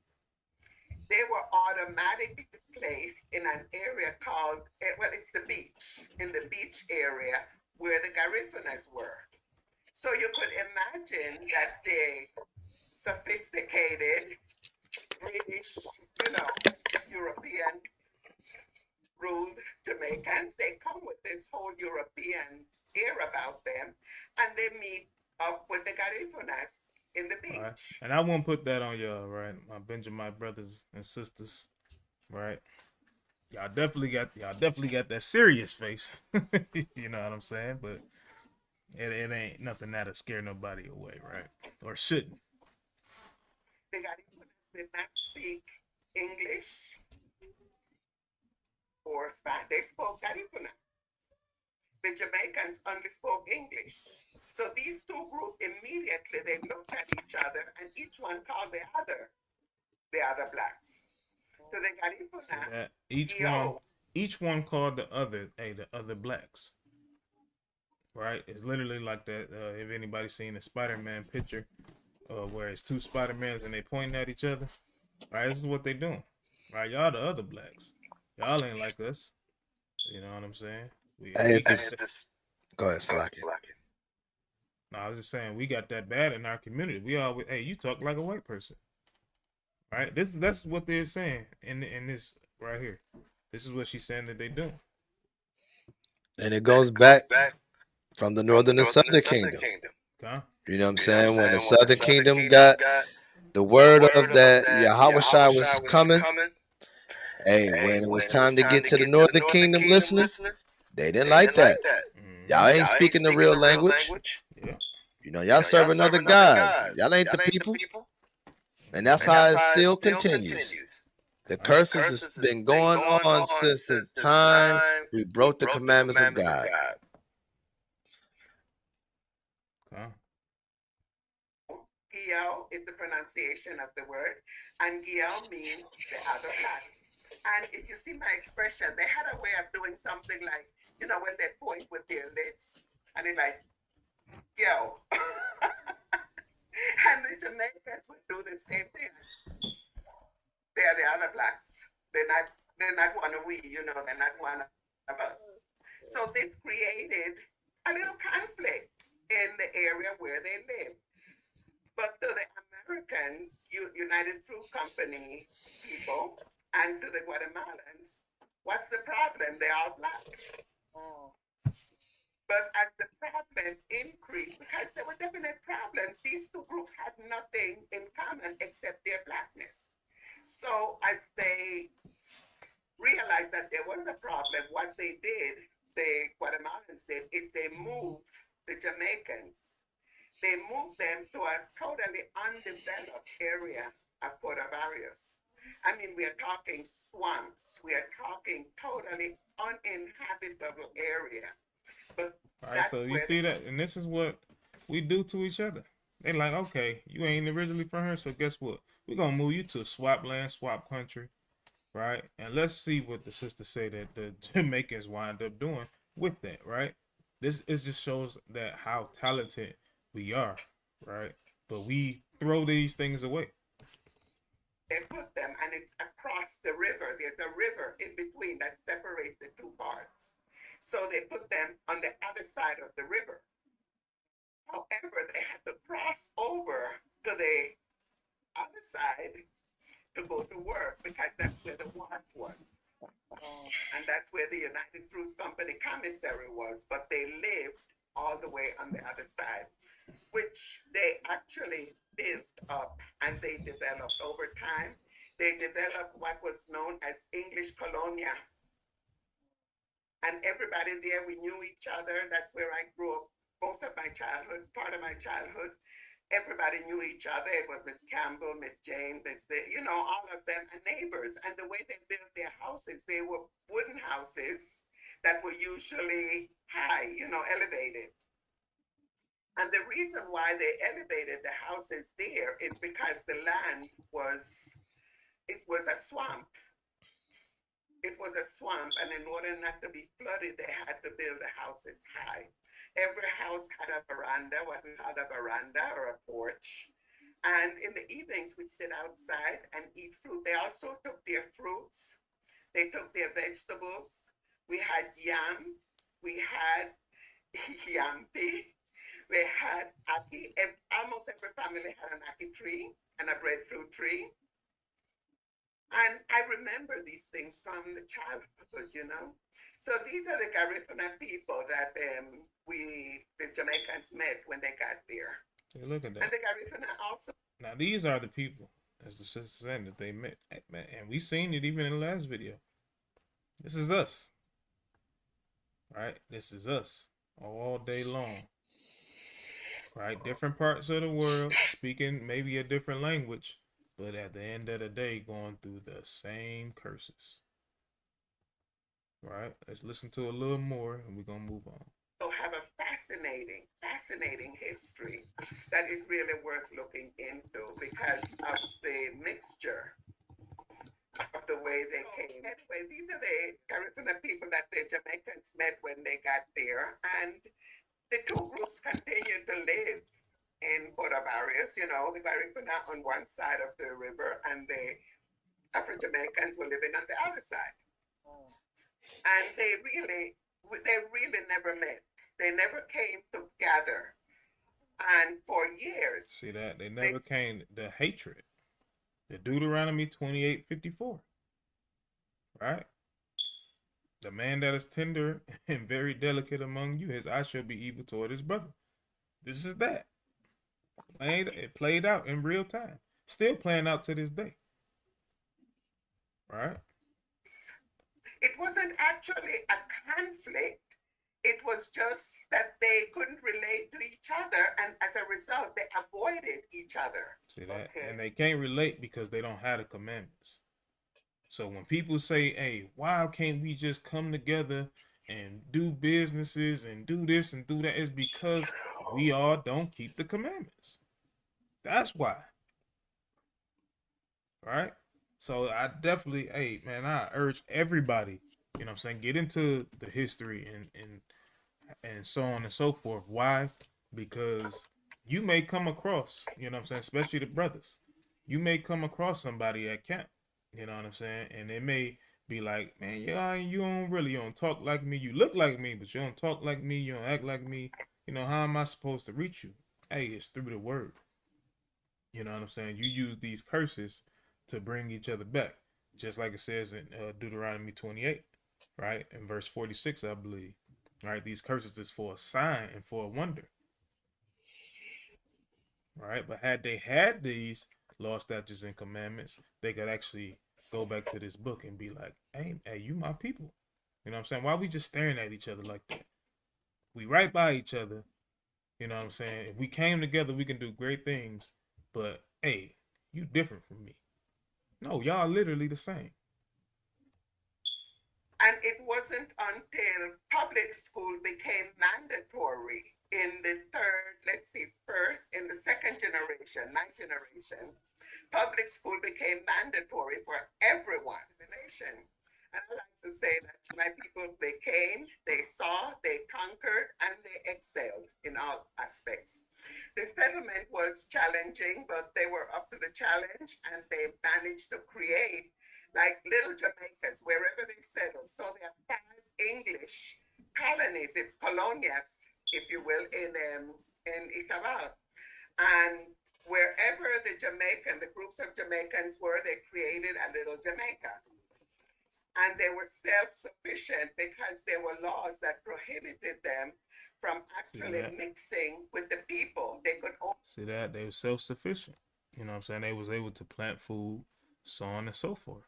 they were automatically placed in an area called, well, it's the beach, in the beach area where the Garifunas were. So you could imagine that the sophisticated British, European ruled Jamaicans, they come with this whole European air about them, and they meet up with the Garifunas in the beach. Right. And I won't put that on y'all, right? My Benjamin brothers and sisters, right? Y'all definitely got that serious face. You know what I'm saying? But it ain't nothing that'll scare nobody away, right? Or shouldn't. The Garifunas did not speak English or Spanish. They spoke Garifuna. The Jamaicans only spoke English. So these two groups immediately they looked at each other, and each one called the other blacks. So the Garifuna, each one called the other blacks. Right? It's literally like that. If anybody's seen the Spider-Man picture, where it's two Spider-Mans and they pointing at each other, right? This is what they doing, right? Y'all the other blacks. Y'all ain't like us. You know what I'm saying? Go ahead, Slacky. No, I was just saying we got that bad in our community. We always, hey, you talk like a white person, right? That's what they're saying in this right here. This is what she's saying that they do. And it goes back from the Northern and Southern Kingdom. Okay. You know what I'm saying? When the Southern Kingdom got the word of that Yahweh was coming, hey, when it was time to get to the Northern Kingdom listening, they didn't like that. Y'all ain't speaking the real language. Yeah. You know, y'all serving other gods. Y'all ain't the people. And that's how it still continues. The curses has been going on since the time we broke the commandments of God. Okay. Giel is the pronunciation of the word, and Giel means the other blacks. And if you see my expression, they had a way of doing something like, when they point with their lips, and they're like, yo. And the Jamaicans would do the same thing. They are the other blacks. They're not one of we, they're not one of us. So this created a little conflict in the area where they live. But to the Americans, United Fruit Company people, and to the Guatemalans, what's the problem? They're all black. But as the problem increased, because there were definite problems, these two groups had nothing in common except their blackness. So as they realized that there was a problem, what they did, the Guatemalans did, is they moved the Jamaicans. They moved them to a totally undeveloped area of Puerto Barrios. I mean, we are talking swamps. We are talking totally uninhabitable area. But all right, so you see that, and this is what we do to each other. They like, okay, you ain't originally from here, so guess what? We're gonna move you to a swap land, swap country, right? And let's see what the sisters say that the Jamaicans wind up doing with that, right? This just shows that how talented we are, right? But we throw these things away. They put them, and it's across the river. There's a river in between that separates the two parts. So they put them on the other side of the river. However, they had to cross over to the other side to go to work because that's where the wharf was. And that's where the United Fruit Company commissary was. But they lived all the way on the other side, which they actually built up and they developed over time. They developed what was known as English Colonia. And everybody there, we knew each other. That's where I grew up most of my childhood, part of my childhood. everybody knew each other. It was Miss Campbell, Miss Jane, all of them are neighbors. And the way they built their houses, they were wooden houses that were usually high, elevated. And the reason why they elevated the houses there is because the land it was a swamp. It was a swamp, and in order not to be flooded, they had to build the houses high. Every house had a veranda, what we call a veranda or a porch. And in the evenings, we'd sit outside and eat fruit. They also took their fruits, they took their vegetables. We had yam, we had yampi, we had ackee. Almost every family had an ackee tree and a breadfruit tree. And I remember these things from the childhood. So these are the Garifuna people that the Jamaicans met when they got there. Hey, look at that. And the Garifuna also. Now these are the people, as the sister said, that they met, and we seen it even in the last video. This is us, right? This is us all day long, right? Different parts of the world, speaking maybe a different language, but at the end of the day, going through the same curses. Right? Let's listen to a little more and we're going to move on. Have a fascinating history that is really worth looking into because of the mixture of the way they came. Anyway, these are the Garifuna people that the Jamaicans met when they got there, and the two groups continued to live in border barriers. The Garifuna on one side of the river and the Afro-Jamaicans were living on the other side. And they really never met. They never came together. And for years. See that? They never came. The hatred. The Deuteronomy 28:54. Right? The man that is tender and very delicate among you, his eye shall be evil toward his brother. This is that. It played out in real time. Still playing out to this day. Right? It wasn't actually a conflict. It was just that they couldn't relate to each other, and as a result, they avoided each other. See that? Okay. And they can't relate because they don't have the commandments. So when people say, hey, why can't we just come together and do businesses and do this and do that, is because we all don't keep the commandments. That's why. Right? So I definitely, hey, man, I urge everybody, you know what I'm saying, get into the history and so on and so forth. Why? Because you may come across, you know what I'm saying, especially the brothers, you may come across somebody at camp, you know what I'm saying, and they may be like, man, yeah, you don't talk like me, you look like me, but you don't talk like me, you don't act like me, how am I supposed to reach you? Hey, it's through the word. You know what I'm saying? You use these curses to bring each other back, just like it says in Deuteronomy 28, right, in verse 46, I believe. Right, these curses is for a sign and for a wonder. Right, but had they had these law, statutes, and commandments, they could actually go back to this book and be like, hey, you my people. You know what I'm saying? Why are we just staring at each other like that? We right by each other. You know what I'm saying? If we came together, we can do great things. But hey, you different from me. No, y'all literally the same. And it wasn't until public school became mandatory in the in the second generation, my generation, public school became mandatory for everyone in the nation. And I like to say that my people, they came, they saw, they conquered, and they excelled in all aspects. The settlement was challenging, but they were up to the challenge, and they managed to create like little Jamaicans wherever they settled. So there are 5 English colonies, colonias, if you will, in Isabel. And wherever the groups of Jamaicans were, they created a little Jamaica. And they were self-sufficient because there were laws that prohibited them from actually mixing with the people. They could see that they were self-sufficient. You know what I'm saying? They was able to plant food, so on and so forth.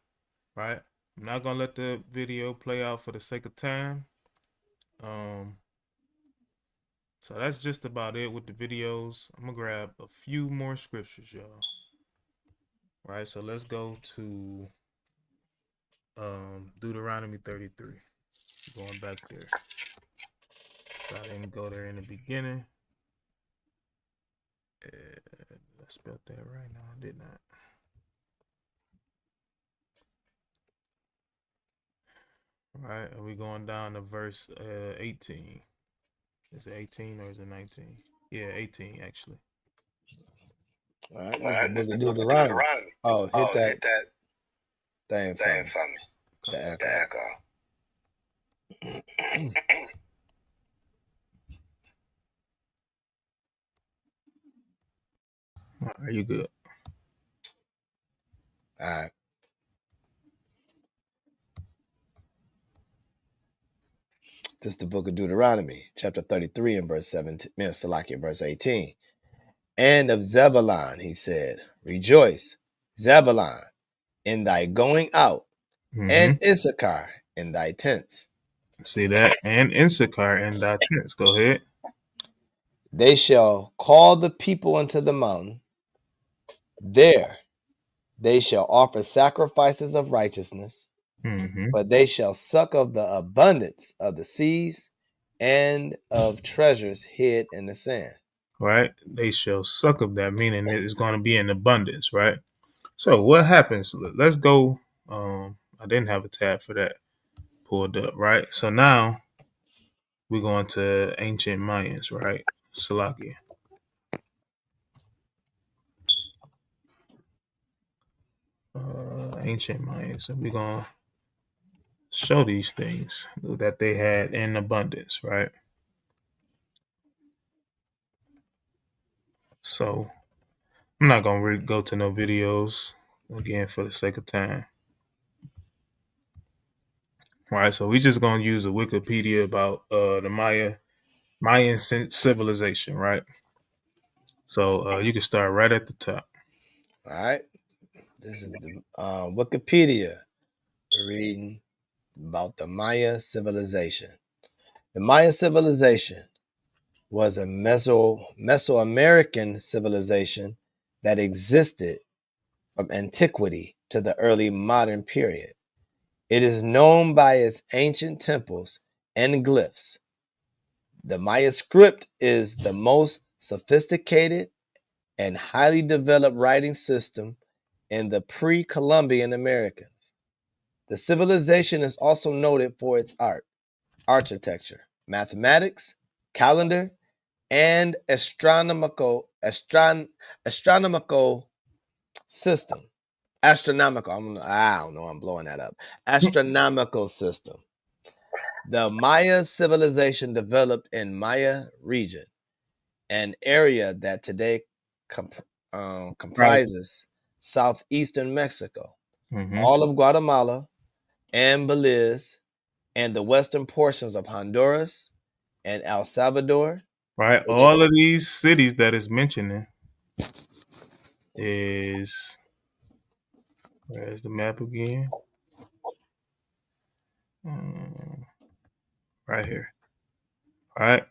Right? I'm not gonna let the video play out for the sake of time. So that's just about it with the videos. I'm gonna grab a few more scriptures, y'all. Right, so let's go to Deuteronomy 33. Going back there. I didn't go there in the beginning. I spelled that right now. I did not. All right, are we going down to verse 18? Is it 18 or is it 19? Yeah, 18 actually. All right, this is the book of Deuteronomy. Oh, hit that thing for me. The echo. Are you good? All right. This is the book of Deuteronomy, chapter 33 and verse 17, verse 18. And of Zebulun, he said, rejoice, Zebulun, in thy going out, and Issachar in thy tents. See that? And Issachar in thy tents. Go ahead. They shall call the people unto the mountain. There they shall offer sacrifices of righteousness, but they shall suck of the abundance of the seas and of treasures hid in the sand. Right? They shall suck of that, meaning it is going to be in abundance, right? So what happens? Let's go. I didn't have a tab for that pulled up, right? So now we're going to ancient Mayans, right? Salakia. Ancient Mayans. And we're going to show these things that they had in abundance, right? So I'm not going to go to no videos again for the sake of time. All right, so we just going to use a Wikipedia about the Mayan civilization, right? So you can start right at the top. All right. This is the Wikipedia reading about the Maya civilization. The Maya civilization was a Mesoamerican civilization that existed from antiquity to the early modern period. It is known by its ancient temples and glyphs. The Maya script is the most sophisticated and highly developed writing system in the pre-Columbian Americas. The civilization is also noted for its art, architecture, mathematics, calendar, and astronomical system. Astronomical. I don't know. I'm blowing that up. Astronomical system. The Maya civilization developed in Maya region, an area that today comprises southeastern Mexico, all of Guatemala and Belize, and the western portions of Honduras and El Salvador. Right, all of these cities that is mentioning is, where's the map again? Right here. All right.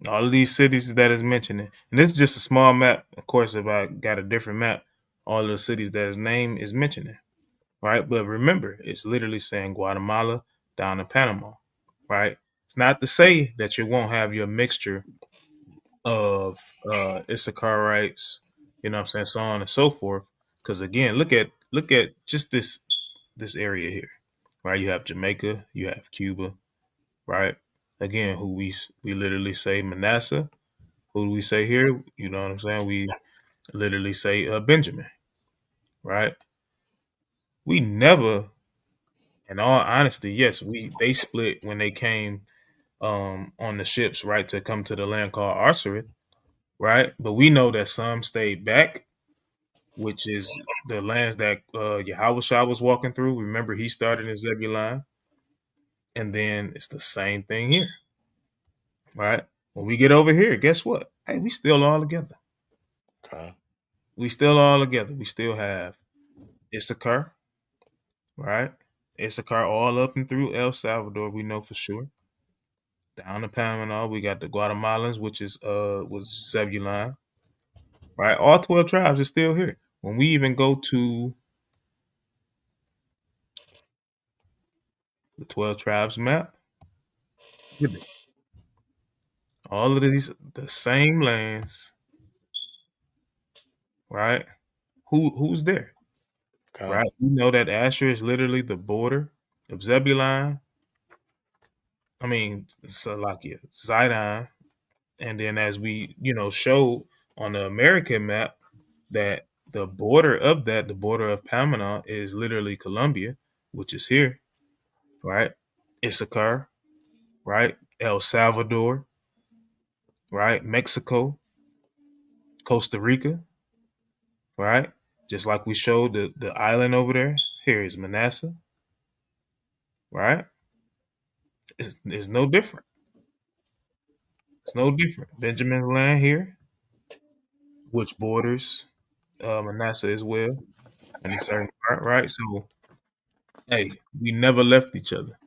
All of these cities that is mentioning, and this is just a small map. Of course, if I got a different map, all the cities that his name is mentioning, right? But remember, it's literally saying Guatemala down to Panama, right? It's not to say that you won't have your mixture of Issacharites, you know what I'm saying, so on and so forth. Because again, look at just this area here, right? You have Jamaica, you have Cuba, right? Again, who we literally say Manasseh. Who do we say here? You know what I'm saying? We literally say Benjamin, right? We never, in all honesty, yes, they split when they came on the ships, right, to come to the land called Arsarit, right? But we know that some stayed back, which is the lands that Yahweh was walking through. Remember, he started in Zebulun, and then it's the same thing here, right? When we get over here, guess what? Hey, we still all together. Okay. We still all together. We still have Issachar, right? Issachar all up and through El Salvador, we know for sure. Down the Panama, we got the Guatemalans, which is was Zebulun. Right, all 12 tribes are still here. When we even go to the 12 tribes map, look at this. All of these, the same lands, right? Who's there? Right? We know that Asher is literally the border of Zebulun. I mean, Salakia, Zidon, and then as we showed on the American map that the border of that, the border of Panama, is literally Colombia, which is here, right? Issachar, right? El Salvador, right? Mexico, Costa Rica, right? Just like we showed the island over there. Here is Manasseh, right? It's no different. It's no different. Benjamin's land here, which borders Manasseh as well, in a certain part, right? So, hey, we never left each other.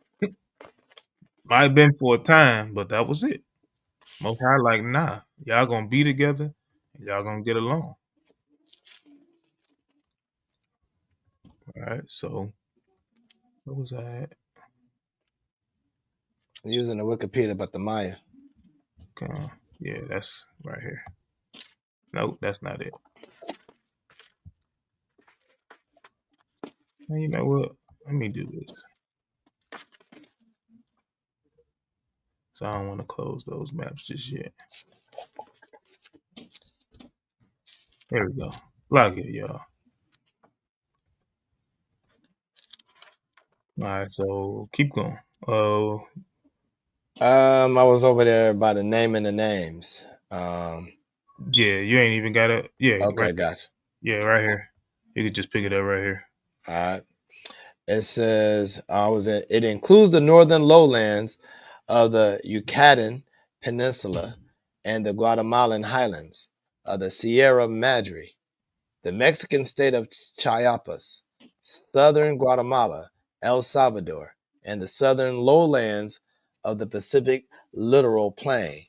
Might have been for a time, but that was it. Most High like, nah, y'all gonna be together, and y'all gonna get along. All right, so what was I at? Using the Wikipedia, but the Maya. Yeah, that's right here. Nope, that's not it. Well, you know what? Let me do this. So I don't want to close those maps just yet. There we go. Log it, y'all. All right, so keep going. I was over there by the naming the names. Yeah, you ain't even got it. Yeah, Okay, right. gotcha. Yeah, right here. You could just pick it up right here. All right. It says it includes the northern lowlands of the Yucatan Peninsula and the Guatemalan highlands of the Sierra Madre, the Mexican state of Chiapas, southern Guatemala, El Salvador, and the southern lowlands of the Pacific littoral plain.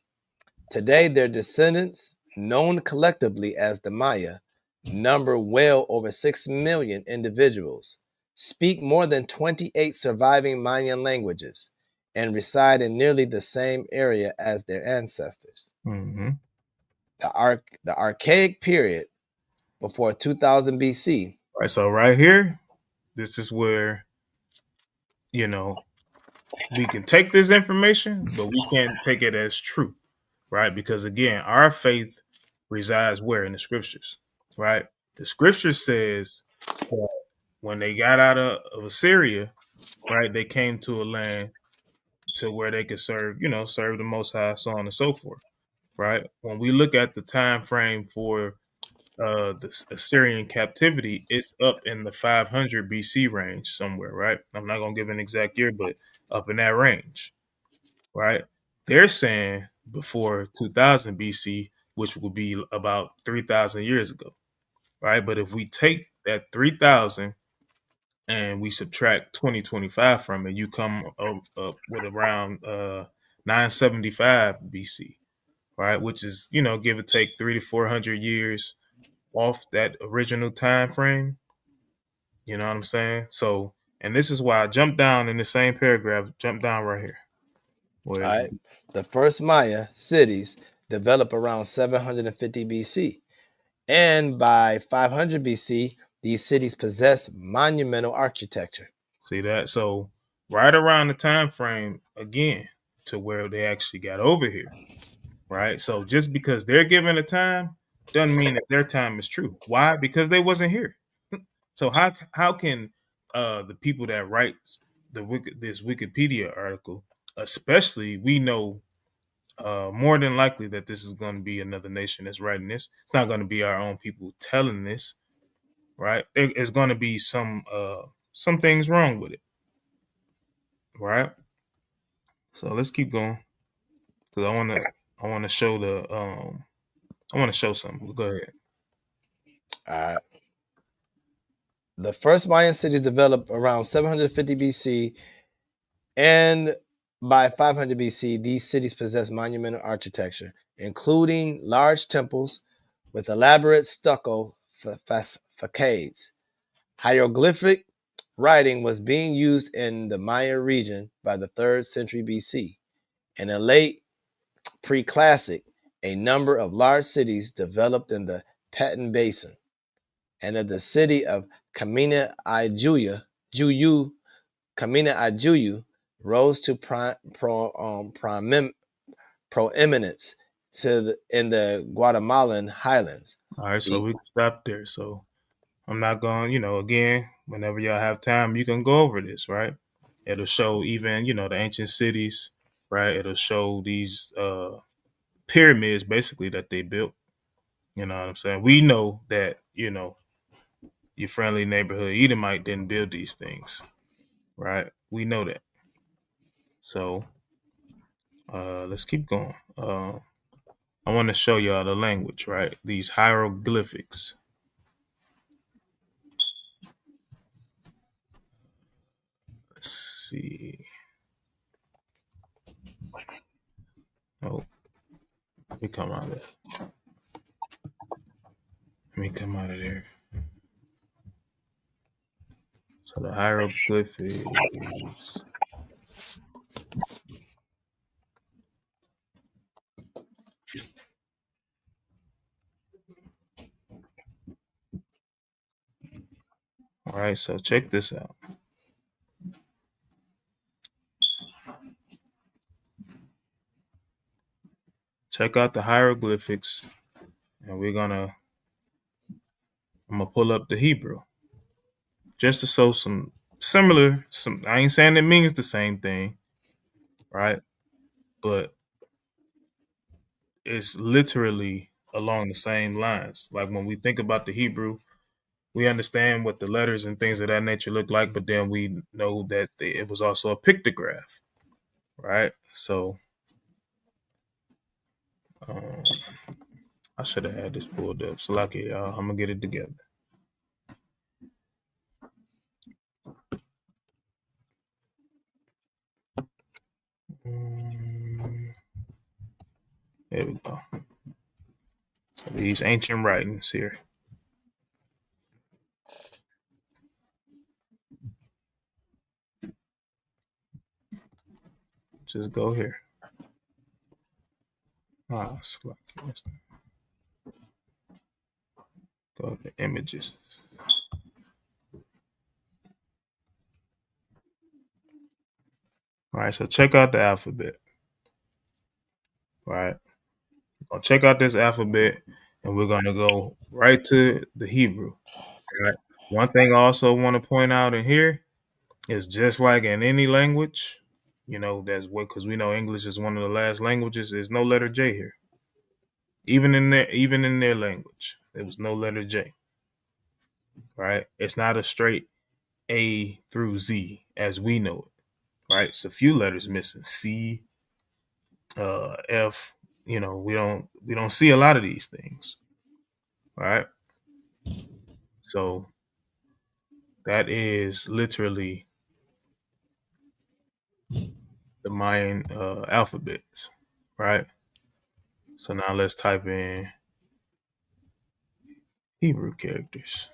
Today, their descendants, known collectively as the Maya, number well over 6 million individuals, speak more than 28 surviving Mayan languages, and reside in nearly the same area as their ancestors. Mm-hmm. The archaic period before 2000 BC. All right, so right here, this is where, we can take this information, but we can't take it as true, right? Because again, our faith resides where? In the scriptures, right? The scripture says that when they got out of Assyria, right, they came to a land to where they could serve the Most High, so on and so forth, right? When we look at the time frame for the Assyrian captivity, it's up in the 500 BC range somewhere, right? I'm not gonna give an exact year, but up in that range, right? They're saying before 2000 BC, which would be about 3,000 years ago, right? But if we take that 3,000 and we subtract 2025 from it, you come up with around 975 BC, right? Which is, give or take 300 to 400 years off that original time frame. You know what I'm saying? So, and this is why I jumped down in the same paragraph, jump down right here. All right. The first Maya cities developed around 750 BC. And by 500 BC, these cities possessed monumental architecture. See that? So, right around the time frame again to where they actually got over here, right? So, just because they're given a time doesn't mean that their time is true. Why? Because they wasn't here. So how can the people that write this Wikipedia article, especially, we know more than likely that this is going to be another nation that's writing this. It's not going to be our own people telling this, right? There's going to be some things wrong with it, right? So let's keep going because I want to show I want to show something. Go ahead. The first Mayan cities developed around 750 BC, and By 500 BC, these cities possessed monumental architecture, including large temples with elaborate stucco facades. Hieroglyphic writing was being used in the Maya region by the 3rd century BC. In the late pre-classic, a number of large cities developed in the Patton Basin, and in the city of Kamina Ajuyu rose to proeminence in the Guatemalan highlands. All right, so we can stop there. So I'm not going, again, whenever y'all have time, you can go over this, right? It'll show even, the ancient cities, right? It'll show these pyramids basically that they built. You know what I'm saying? We know that, your friendly neighborhood Edomite didn't build these things, right? We know that. So let's keep going. I want to show y'all the language, right? These hieroglyphics. Let's see. Oh, let me come out of it. Let me come out of there. So the hieroglyphics. All right, so check this out. Check out the hieroglyphics, and I'm gonna pull up the Hebrew just to show some similar. I ain't saying it means the same thing, right? But it's literally along the same lines. Like when we think about the Hebrew, we understand what the letters and things of that nature look like, but then we know that it was also a pictograph, right? So um, I should have had this pulled up. So like, y'all, I'm gonna get it together. There we go. So these ancient writings here. Just go here. Ah, select. Go to images. All right, so check out the alphabet. All right, I'll check out this alphabet, and we're gonna go right to the Hebrew. All right. One thing I also want to point out in here is just like in any language, that's what because we know English is one of the last languages. There's no letter J here. Even in their language, there was no letter J. Right? It's not a straight A through Z as we know it. Right? It's a few letters missing. C, F. We don't see a lot of these things. Right? So that is literally the Mayan alphabets. Right? So now let's type in Hebrew characters.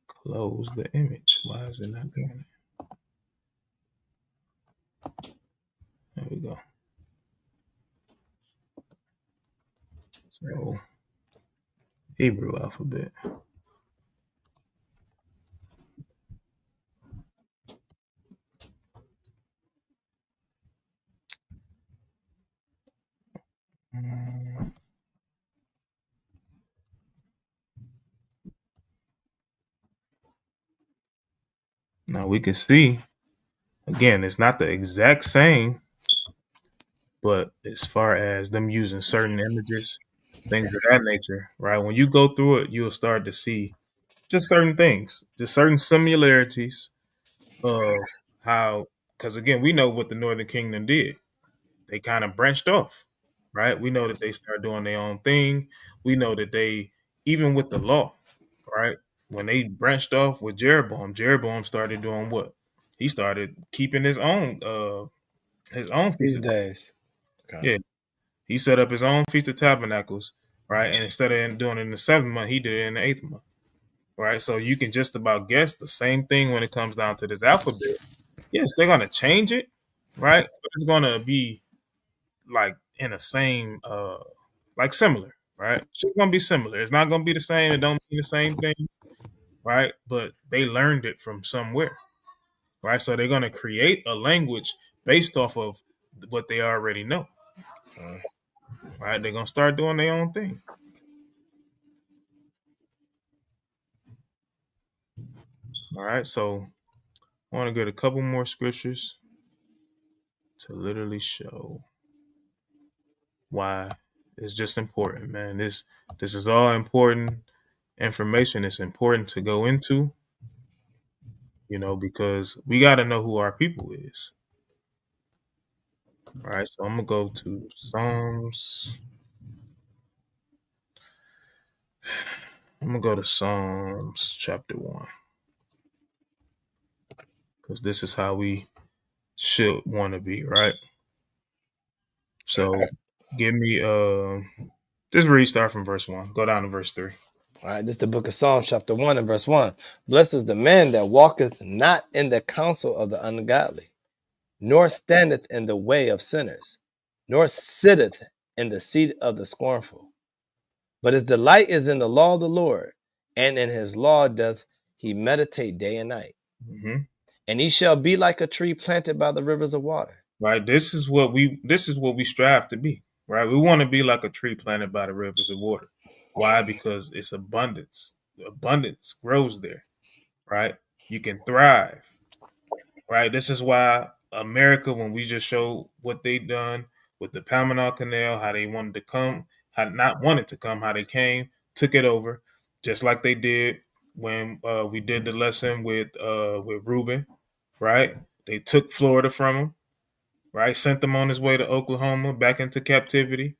Close the image. Why is it not doing it? There we go. So Hebrew alphabet. Now we can see, again, it's not the exact same, but as far as them using certain images, things of that nature, right? When you go through it, you'll start to see just certain things, just certain similarities of how, because again, we know what the Northern Kingdom did. They kind of branched off, right? We know that they started doing their own thing. We know that they even with the law, right? When they branched off with Jeroboam, Jeroboam started doing what? He started keeping his own feast These of days. yeah. He set up his own feast of tabernacles, right? And instead of doing it in the 7th month, he did it in the 8th month, right? So you can just about guess the same thing when it comes down to this alphabet. Yes, they're gonna change it, right? But it's gonna be like in the same, like similar, right? It's gonna be similar. It's not gonna be the same. It don't mean the same thing, right? But they learned it from somewhere, right? So they're gonna create a language based off of what they already know, right? They're gonna start doing their own thing. All right, so I want to get a couple more scriptures to literally show why it's just important, man. This is all important information. It's important to go into, because we got to know who our people is. All right, so I'm gonna go to Psalms. I'm gonna go to Psalms chapter 1 because this is how we should want to be, right? So give me just read start from verse 1. Go down to verse 3. All right, this is the book of Psalms, chapter 1 and verse 1. Blessed is the man that walketh not in the counsel of the ungodly, nor standeth in the way of sinners, nor sitteth in the seat of the scornful. But his delight is in the law of the Lord, and in his law doth he meditate day and night. Mm-hmm. And he shall be like a tree planted by the rivers of water. Right. This is what we strive to be. Right. We want to be like a tree planted by the rivers of water. Why? Because it's abundance. Abundance grows there. Right. You can thrive. Right. This is why America, when we just showed what they done with the Panama Canal, how they wanted to come, had not wanted to come, how they came, took it over, just like they did when we did the lesson with Reuben. Right. They took Florida from him, right? Sent them on his way to Oklahoma, back into captivity,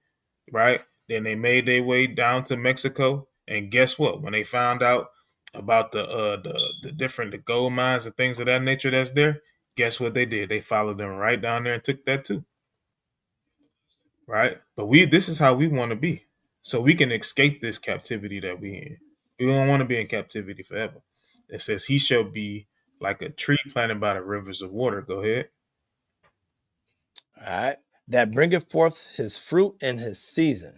right? Then they made their way down to Mexico, and guess what? When they found out about the gold mines and things of that nature that's there, guess what they did? They followed them right down there and took that too, right? But this is how we want to be, so we can escape this captivity that we in. We don't want to be in captivity forever. It says he shall be like a tree planted by the rivers of water. Go ahead. All right, that bringeth forth his fruit in his season.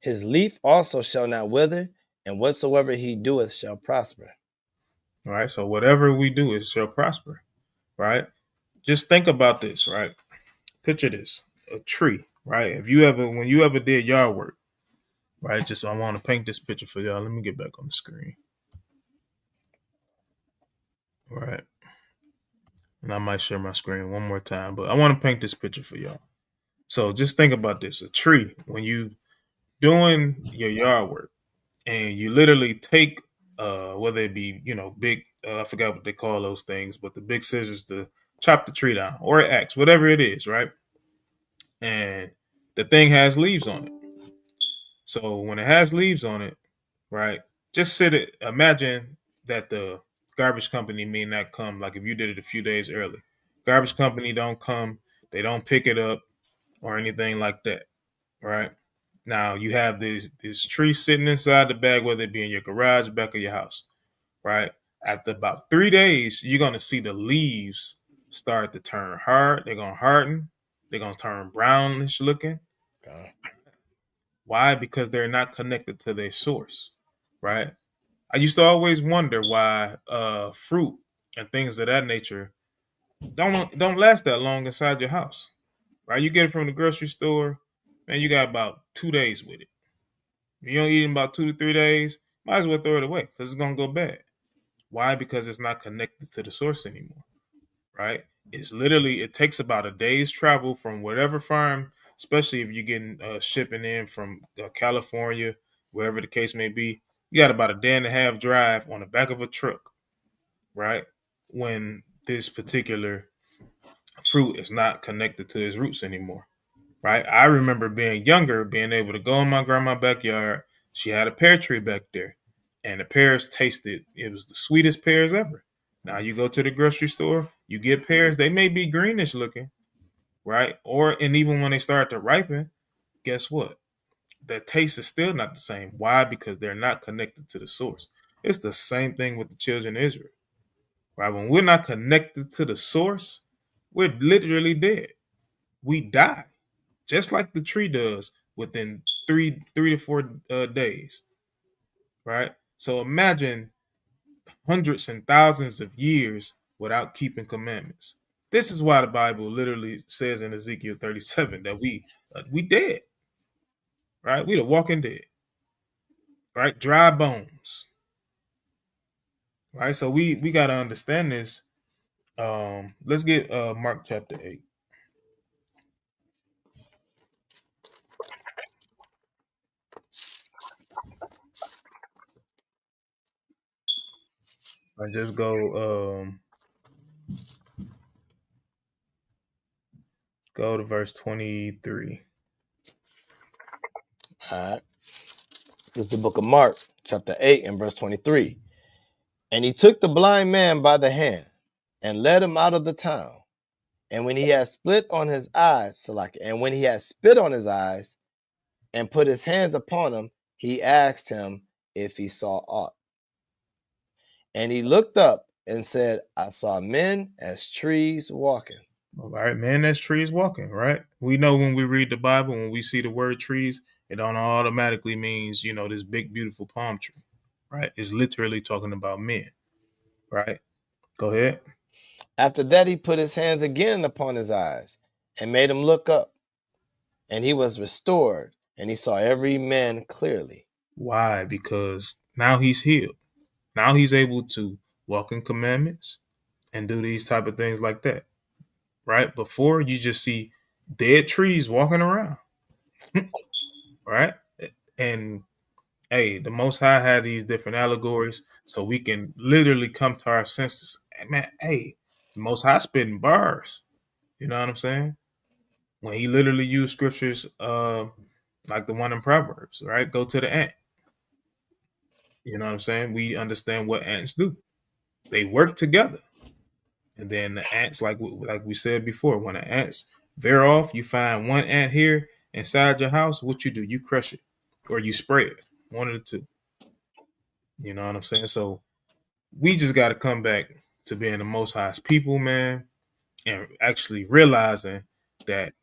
His leaf also shall not wither, and whatsoever he doeth shall prosper. All right. So whatever we do, it shall prosper. Right. Just think about this. Right. Picture this: a tree. Right. When you ever did yard work. Right. Just I want to paint this picture for y'all. Let me get back on the screen. All right. And I might share my screen one more time, but I want to paint this picture for y'all. So just think about this: a tree. When you doing your yard work, and you literally take whether it be big I forgot what they call those things, but the big scissors to chop the tree down, or an axe, whatever it is, right? And the thing has leaves on it. So when it has leaves on it, right, just imagine that the garbage company may not come, like if you did it a few days early. Garbage company don't come, they don't pick it up or anything like that, right? Now you have this tree sitting inside the bag, whether it be in your garage, back of your house, right? After about 3 days, you're gonna see the leaves start to turn hard. They're gonna harden. They're gonna turn brownish looking. Okay. Why? Because they're not connected to their source, right? I used to always wonder why fruit and things of that nature don't last that long inside your house, right? You get it from the grocery store, and you got about 2 days with it. If you don't eat it in about 2 to 3 days, might as well throw it away because it's gonna go bad. Why? Because it's not connected to the source anymore, right? It takes about a day's travel from whatever farm, especially if you're getting shipping in from California, wherever the case may be. You got about a day and a half drive on the back of a truck, right? When this particular fruit is not connected to its roots anymore, right? I remember being younger, being able to go in my grandma's backyard, She had a pear tree back there, and the pears tasted, it was the sweetest pears ever. Now you go to the grocery store, you get pears, they may be greenish looking, right? And even when they start to ripen, guess what? The taste is still not the same. Why? Because they're not connected to the source. It's the same thing with the children of Israel. Right? When we're not connected to the source, we're literally dead. We die, just like the tree does within three to 4 days. Right? So imagine hundreds and thousands of years without keeping commandments. This is why the Bible literally says in Ezekiel 37 that we dead, right? We the walking dead, right? Dry bones, right? So we got to understand this. Let's get Mark chapter 8. I just go to verse 23. All right. This is the book of Mark, chapter 8, and verse 23. And he took the blind man by the hand and led him out of the town. And when he had split on his eyes, and when he had spit on his eyes and put his hands upon him, he asked him if he saw aught. And he looked up and said, I saw men as trees walking. All right, man, that's trees walking, right? We know when we read the Bible, when we see the word trees, it don't automatically means, this big, beautiful palm tree, right? It's literally talking about men, right? Go ahead. After that, he put his hands again upon his eyes and made him look up. And he was restored, and he saw every man clearly. Why? Because now he's healed. Now he's able to walk in commandments and do these type of things like that, right? Before, you just see dead trees walking around, right? And hey, the Most High had these different allegories so we can literally come to our senses. Man, hey, the Most High spitting bars. You know what I'm saying? When he literally used scriptures like the one in Proverbs, right? Go to the ant. You know what I'm saying? We understand what ants do. They work together. And then the ants, like we said before, when the ants veer off, you find one ant here inside your house. What you do? You crush it, or you spray it. One of the two. You know what I'm saying? So we just got to come back to being the Most High's people, man, and actually realizing that.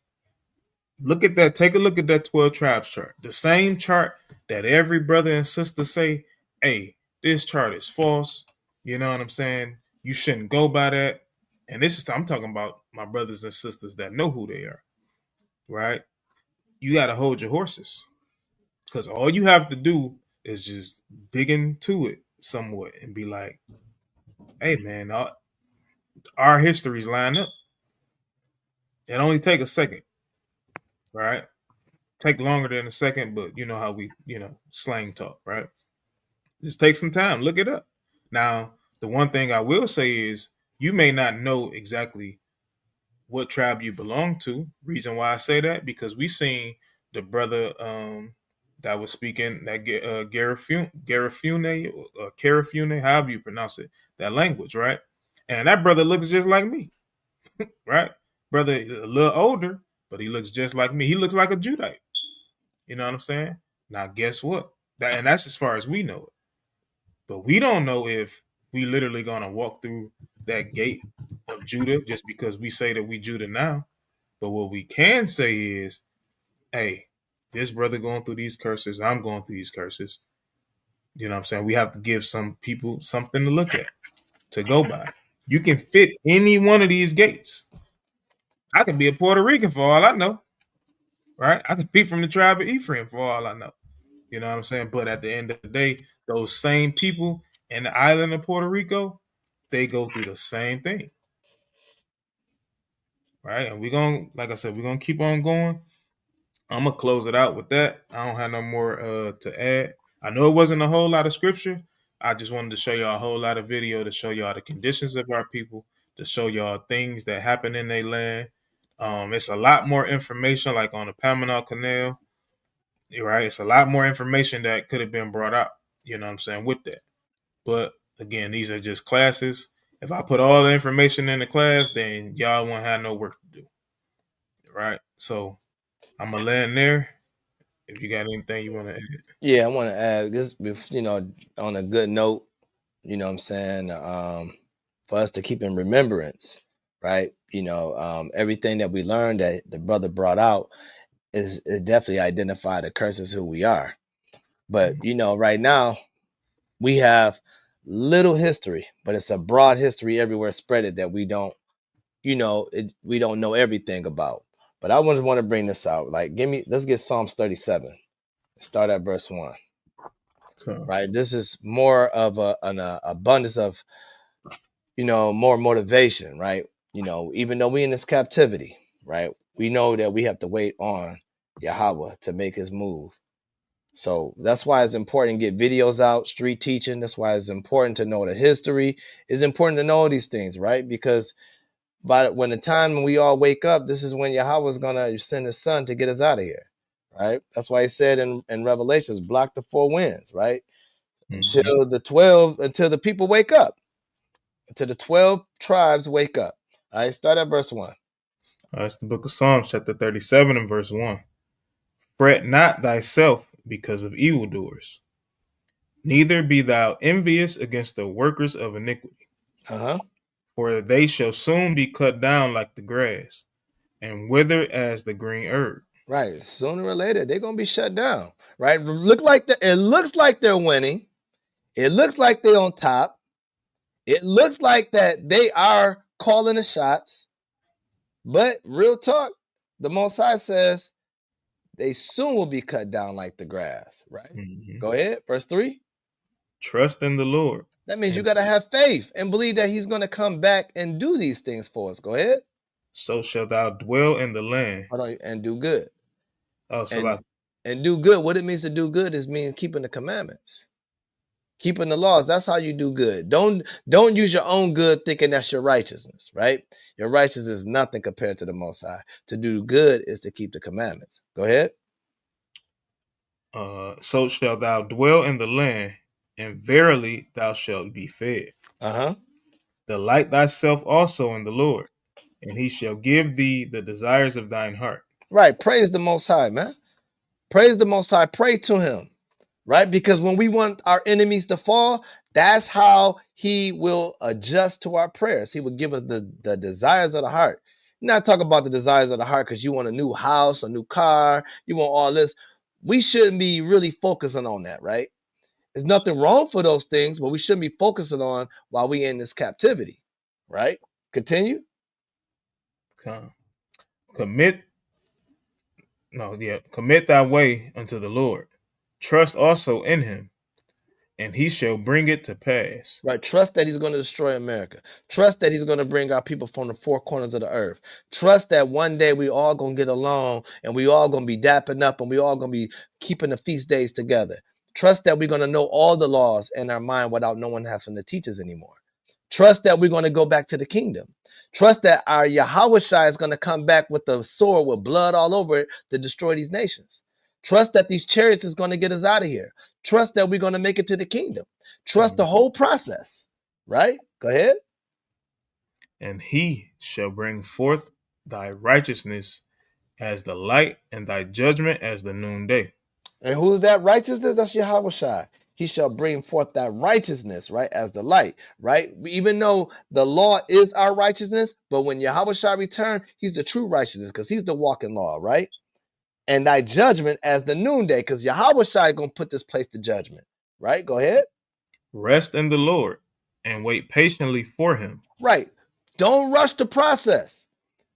Look at that. Take a look at that 12 tribes chart. The same chart that every brother and sister say, "Hey, this chart is false." You know what I'm saying? You shouldn't go by that. And I'm talking about my brothers and sisters that know who they are, right? You got to hold your horses because all you have to do is just dig into it somewhat and be like, "Hey, man, our histories line up." It only take a second, right? Take longer than a second, but you know how we, slang talk, right? Just take some time, look it up. Now, the one thing I will say is you may not know exactly what tribe you belong to. Reason why I say that, because we seen the brother that was speaking that Garifune, however you pronounce it, that language, right? And that brother looks just like me, right? Brother a little older, but he looks just like me. He looks like a Judite. You know what I'm saying? Now, guess what? That's as far as we know it. But we don't know if we literally gonna walk through that gate of Judah just because we say that we Judah now. But what we can say is, hey, this brother going through these curses, I'm going through these curses. You know what I'm saying? We have to give some people something to look at, to go by. You can fit any one of these gates. I can be a Puerto Rican for all I know, right? I could be from the tribe of Ephraim for all I know. You know what I'm saying? But at the end of the day, those same people in the island of Puerto Rico, they go through the same thing. Right? And we're gonna, like I said, we're gonna keep on going. I'm gonna close it out with that. I don't have no more to add. I know it wasn't a whole lot of scripture. I just wanted to show y'all a whole lot of video to show y'all the conditions of our people, to show y'all things that happen in their land. It's a lot more information, like on the Panama Canal. right? It's a lot more information that could have been brought out, you know what I'm saying, with that. But again, these are just classes. If I put all the information in the class, then y'all won't have no work to do, right? So I'm gonna land there. If you got anything you want to add. Yeah, I want to add this, on a good note, what I'm saying, for us to keep in remembrance, right? Everything that we learned that the brother brought out is definitely identify the curses who we are. But right now we have little history, but it's a broad history everywhere spread it that we don't, we don't know everything about. But I want to bring this out. Like, let's get Psalms 37. Start at verse 1. Okay. Right? This is more of an abundance of, more motivation, right? Even though we in this captivity, right? We know that we have to wait on Yahweh to make his move. So that's why it's important to get videos out, street teaching. That's why it's important to know the history. It's important to know these things, right? Because when the time when we all wake up, this is when Yahweh is gonna send his son to get us out of here. Right? That's why he said in Revelations, block the four winds, right? Until the people wake up, until the 12 tribes wake up. All right, start at verse 1. It's the book of Psalms, chapter 37 and verse 1. Fret not thyself because of evildoers, neither be thou envious against the workers of iniquity. For they shall soon be cut down like the grass, and wither as the green herb. Right. Sooner or later, they're gonna be shut down. Right. It looks like they're winning. It looks like they're on top. It looks like that they are calling the shots. But real talk, the Most High says they soon will be cut down like the grass. Right. Go ahead. Verse 3. Trust in the Lord. That means you got to have faith and believe that he's going to come back and do these things for us. Go ahead. So shalt thou dwell in the land. Hold on, and do good. Oh, so and do good. What it means to do good is mean keeping the commandments, keeping the laws. That's how you do good. Don't use your own good thinking that's your righteousness, right? Your righteousness is nothing compared to the Most High. To do good is to keep the commandments. Go ahead. So shalt thou dwell in the land, and verily thou shalt be fed. Delight thyself also in the Lord, and he shall give thee the desires of thine heart. Right. Praise the Most High, man. Praise the Most High. Pray to him. Right? Because when we want our enemies to fall, that's how he will adjust to our prayers. He will give us the desires of the heart. Not talk about the desires of the heart because you want a new house, a new car, you want all this. We shouldn't be really focusing on that, right? There's nothing wrong for those things, but we shouldn't be focusing on while we in this captivity, right? Continue. Commit thy way unto the Lord. Trust also in him, and he shall bring it to pass. Right. Trust that he's going to destroy America. Trust that he's going to bring our people from the four corners of the earth. Trust that one day we all going to get along and we all going to be dapping up and we all going to be keeping the feast days together. Trust that we're going to know all the laws in our mind without no one having to teach us anymore. Trust that we're going to go back to the kingdom. Trust that our Yahweh Shai is going to come back with a sword with blood all over it to destroy these nations. Trust that these chariots is going to get us out of here. Trust that we're going to make it to the kingdom. Trust the whole process, right? Go ahead. And he shall bring forth thy righteousness as the light, and thy judgment as the noonday. And who's that righteousness? That's Yahweh Shai. He shall bring forth that righteousness, right, as the light, right? Even though the law is our righteousness, but when Yahweh Shai return, he's the true righteousness because he's the walking law, right? And thy judgment as the noonday, because Yahweh Shai is going to put this place to judgment, right? Go ahead. Rest in the Lord and wait patiently for him. Right. Don't rush the process,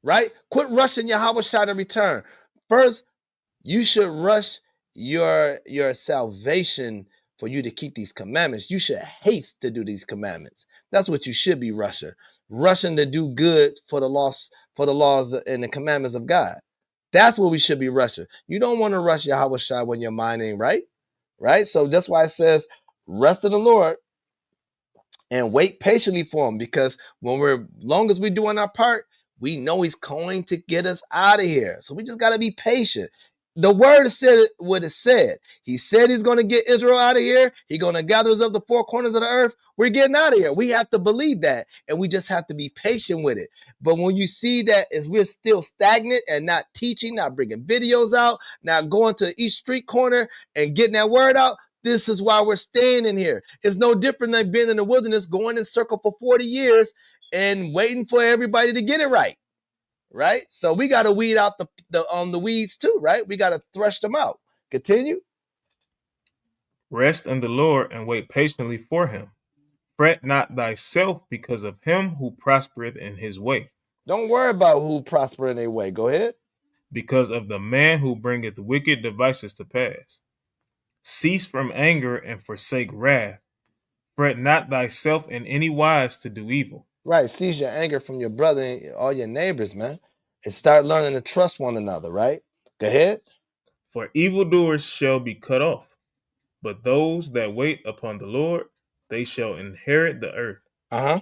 right? Quit rushing Yahweh Shai to return. First, you should rush your salvation for you to keep these commandments. You should haste to do these commandments. That's what you should be rushing to do good for the laws and the commandments of God. That's what we should be rushing. You don't want to rush Yahweh Shai when your mind ain't right, right? So that's why it says, rest in the Lord and wait patiently for him, because long as we're doing our part, we know he's going to get us out of here. So we just got to be patient. The word said what it said. He said he's going to get Israel out of here. He's going to gather us up the four corners of the earth. We're getting out of here. We have to believe that, and we just have to be patient with it. But when you see that as we're still stagnant and not teaching, not bringing videos out, not going to each street corner and getting that word out, this is why we're staying in here. It's no different than being in the wilderness, going in circle for 40 years and waiting for everybody to get it right. Right? So we got to weed out the weeds too, right? We got to thresh them out. Continue. Rest in the Lord and wait patiently for him. Fret not thyself because of him who prospereth in his way, Don't worry about who prosper in their way. Go ahead. because of the man who bringeth wicked devices to pass. Cease from anger and forsake wrath. Fret not thyself in any wise to do evil. Right. Seize your anger from your brother and all your neighbors, man. And start learning to trust one another, right? Go ahead. For evildoers shall be cut off, but those that wait upon the Lord, they shall inherit the earth. Uh-huh.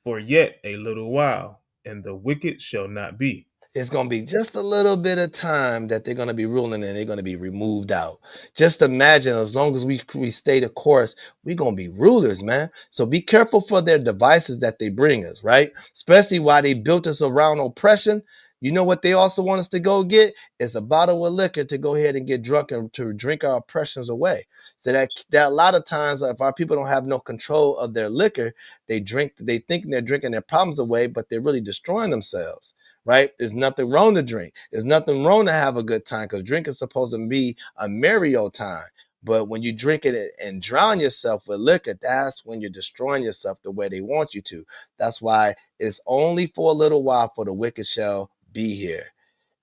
For yet a little while, and the wicked shall not be. It's going to be just a little bit of time that they're going to be ruling and they're going to be removed out. Just imagine, as long as we stay the course, we're going to be rulers, man. So be careful for their devices that they bring us, right? Especially while they built us around oppression. You know what they also want us to go get? Is a bottle of liquor to go ahead and get drunk and to drink our oppressions away. So that a lot of times, if our people don't have no control of their liquor, they think they're drinking their problems away, but they're really destroying themselves. Right? There's nothing wrong to drink. There's nothing wrong to have a good time, because drink is supposed to be a merry old time. But when you drink it and drown yourself with liquor, that's when you're destroying yourself the way they want you to. That's why it's only for a little while for the wicked shall be here.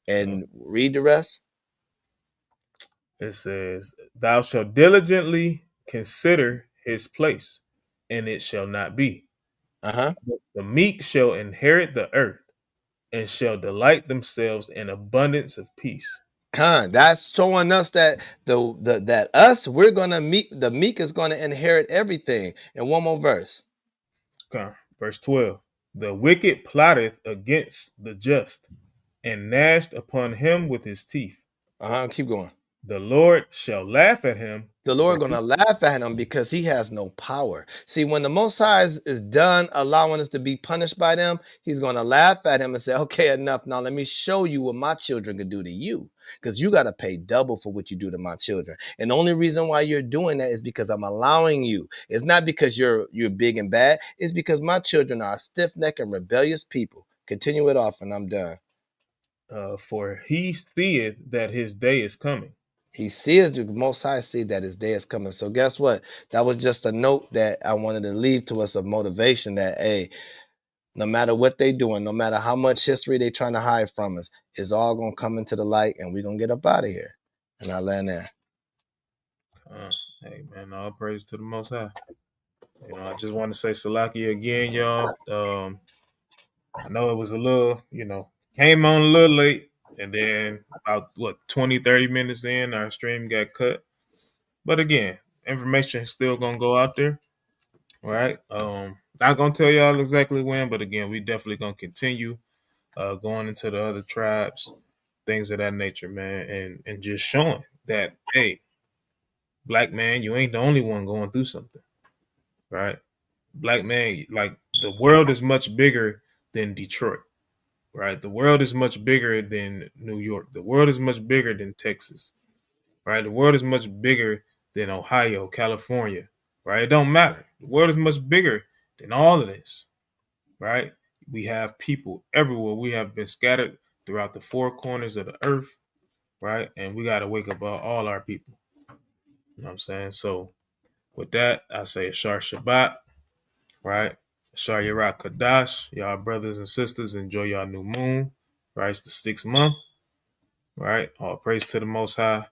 And read the rest. It says, thou shalt diligently consider his place, and it shall not be. Uh-huh. The meek shall inherit the earth, and shall delight themselves in abundance of peace. That's showing us that we're gonna meet the meek is gonna inherit everything. And one more verse. Verse 12. The wicked plotteth against the just, and gnashed upon him with his teeth. Keep going. The Lord shall laugh at him. The Lord gonna laugh at him because he has no power. See, when the Most High is done allowing us to be punished by them, he's gonna laugh at him and say, okay, enough. Now let me show you what my children can do to you. Because you got to pay double for what you do to my children. And the only reason why you're doing that is because I'm allowing you. It's not because you're big and bad. It's because my children are stiff-necked and rebellious people. Continue it off and I'm done. For he seeth that his day is coming. He sees, the Most High see that his day is coming. So guess what? That was just a note that I wanted to leave to us of motivation that, hey, no matter what they doing, no matter how much history they trying to hide from us, it's all going to come into the light and we're going to get up out of here. And I land there. Hey, man, all praise to the Most High. You know, I just want to say Salaki again, y'all. I know it was a little, came on a little late. And then about, 20, 30 minutes in, our stream got cut. But again, information is still going to go out there. Right? Not going to tell y'all exactly when, but again, we definitely going to continue going into the other tribes, things of that nature, man. And just showing that, hey, black man, you ain't the only one going through something. Right? Black man, like the world is much bigger than Detroit. Right? The world is much bigger than New York. The world is much bigger than Texas. Right? The world is much bigger than Ohio, California. Right? It don't matter. The world is much bigger than all of this. Right? We have people everywhere. We have been scattered throughout the four corners of the earth. Right? And we got to wake up all our people. You know what I'm saying? So with that, I say Ashar Shabbat. Right? Ashar Yerak Kadash. Y'all brothers and sisters, enjoy y'all new moon. Right? It's the 6th month. Right? All praise to the Most High.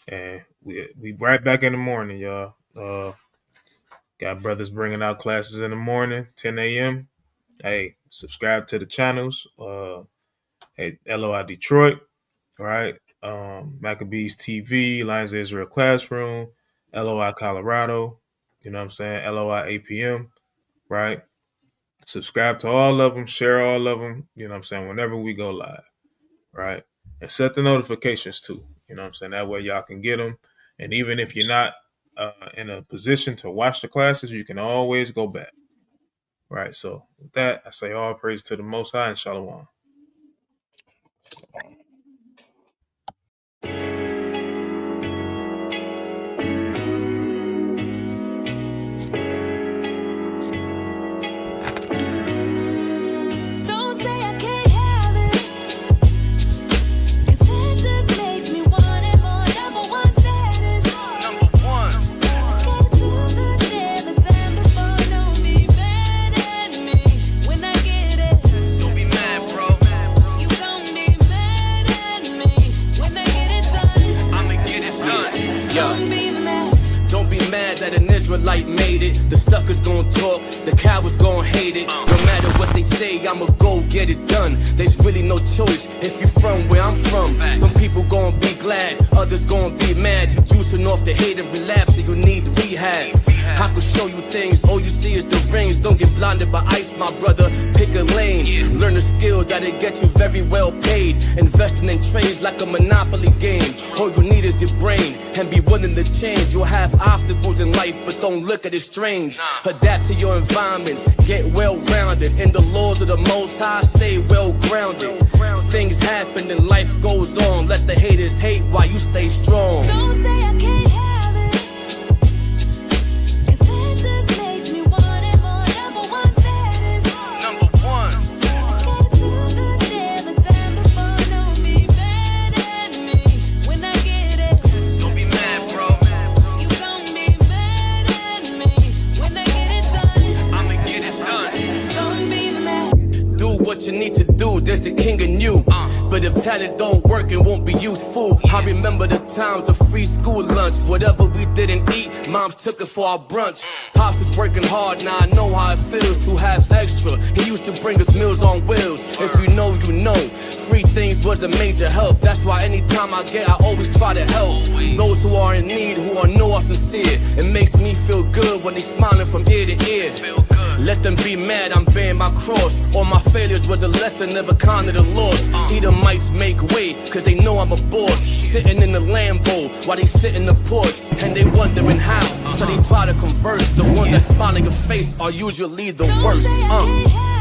And we right back in the morning, y'all. Got brothers bringing out classes in the morning, 10 a.m. Hey, subscribe to the channels. Hey, LOI Detroit, right? Maccabees TV, Lions of Israel Classroom, LOI Colorado, you know what I'm saying? LOI APM, right? Subscribe to all of them, share all of them, you know what I'm saying? Whenever we go live, right? And set the notifications too. You know what I'm saying? That way y'all can get them. And even if you're not in a position to watch the classes, you can always go back. Right. So with that, I say all praise to the Most High and Shalom. Don't say I can't have it, 'cause that just makes me want it more. Number one status. Number one. I gotta do the day, the time before. Don't be mad at me when I get it. Don't be mad, bro. You gon' be mad at me when I get it done. I'ma get it done. Don't be mad. Don't be mad that an Israelite made it. The suckers gon' talk, the cowards gon' hate it. No matter what they say, I'ma go get it done. There's really no choice if you from where I'm from. Some people gon' be glad, others gon' be mad. You juicing off the hate and relapse, so you need rehab. I could show you things, all you see is the rings. Don't get blinded by ice, my brother. Pick a lane, learn a skill that'll get you very well paid. Investing in trades like a monopoly game. All you need is your brain and be willing to change. You'll have obstacles in life, but don't look at it strange. Adapt to your environments, get well rounded. In the laws of the Most High, stay well grounded. Things happen and life goes on. Let the haters hate while you stay strong. Don't say I can't have it, 'cause that just makes me want it more. Number one status. Number one. I gotta do the day, the time before. Don't be mad at me when I get it. Don't be mad, bro. You gon' be mad at me when I get it done. I'ma get it done. Don't be mad. Do what you need to do, there's a king in you. But if talent don't work, it won't be useful. I remember the times of free school lunch. Whatever we didn't eat, moms took it for our brunch. Pops was working hard, now I know how it feels to have extra. He used to bring us meals on wheels. If you know, you know. Free things was a major help. That's why anytime I get, I always try to help. Those who are in need, who are know are sincere. It makes me feel good when they smiling from ear to ear. Let them be mad, I'm bearing my cross. All my failures was a lesson, never counted a loss. Edomites make way, cause they know I'm a boss. Sitting in the Lambo, while they sit in the porch. And they wondering how, so they try to converse. The ones that smile in your face are usually the Don't worst. say I can't have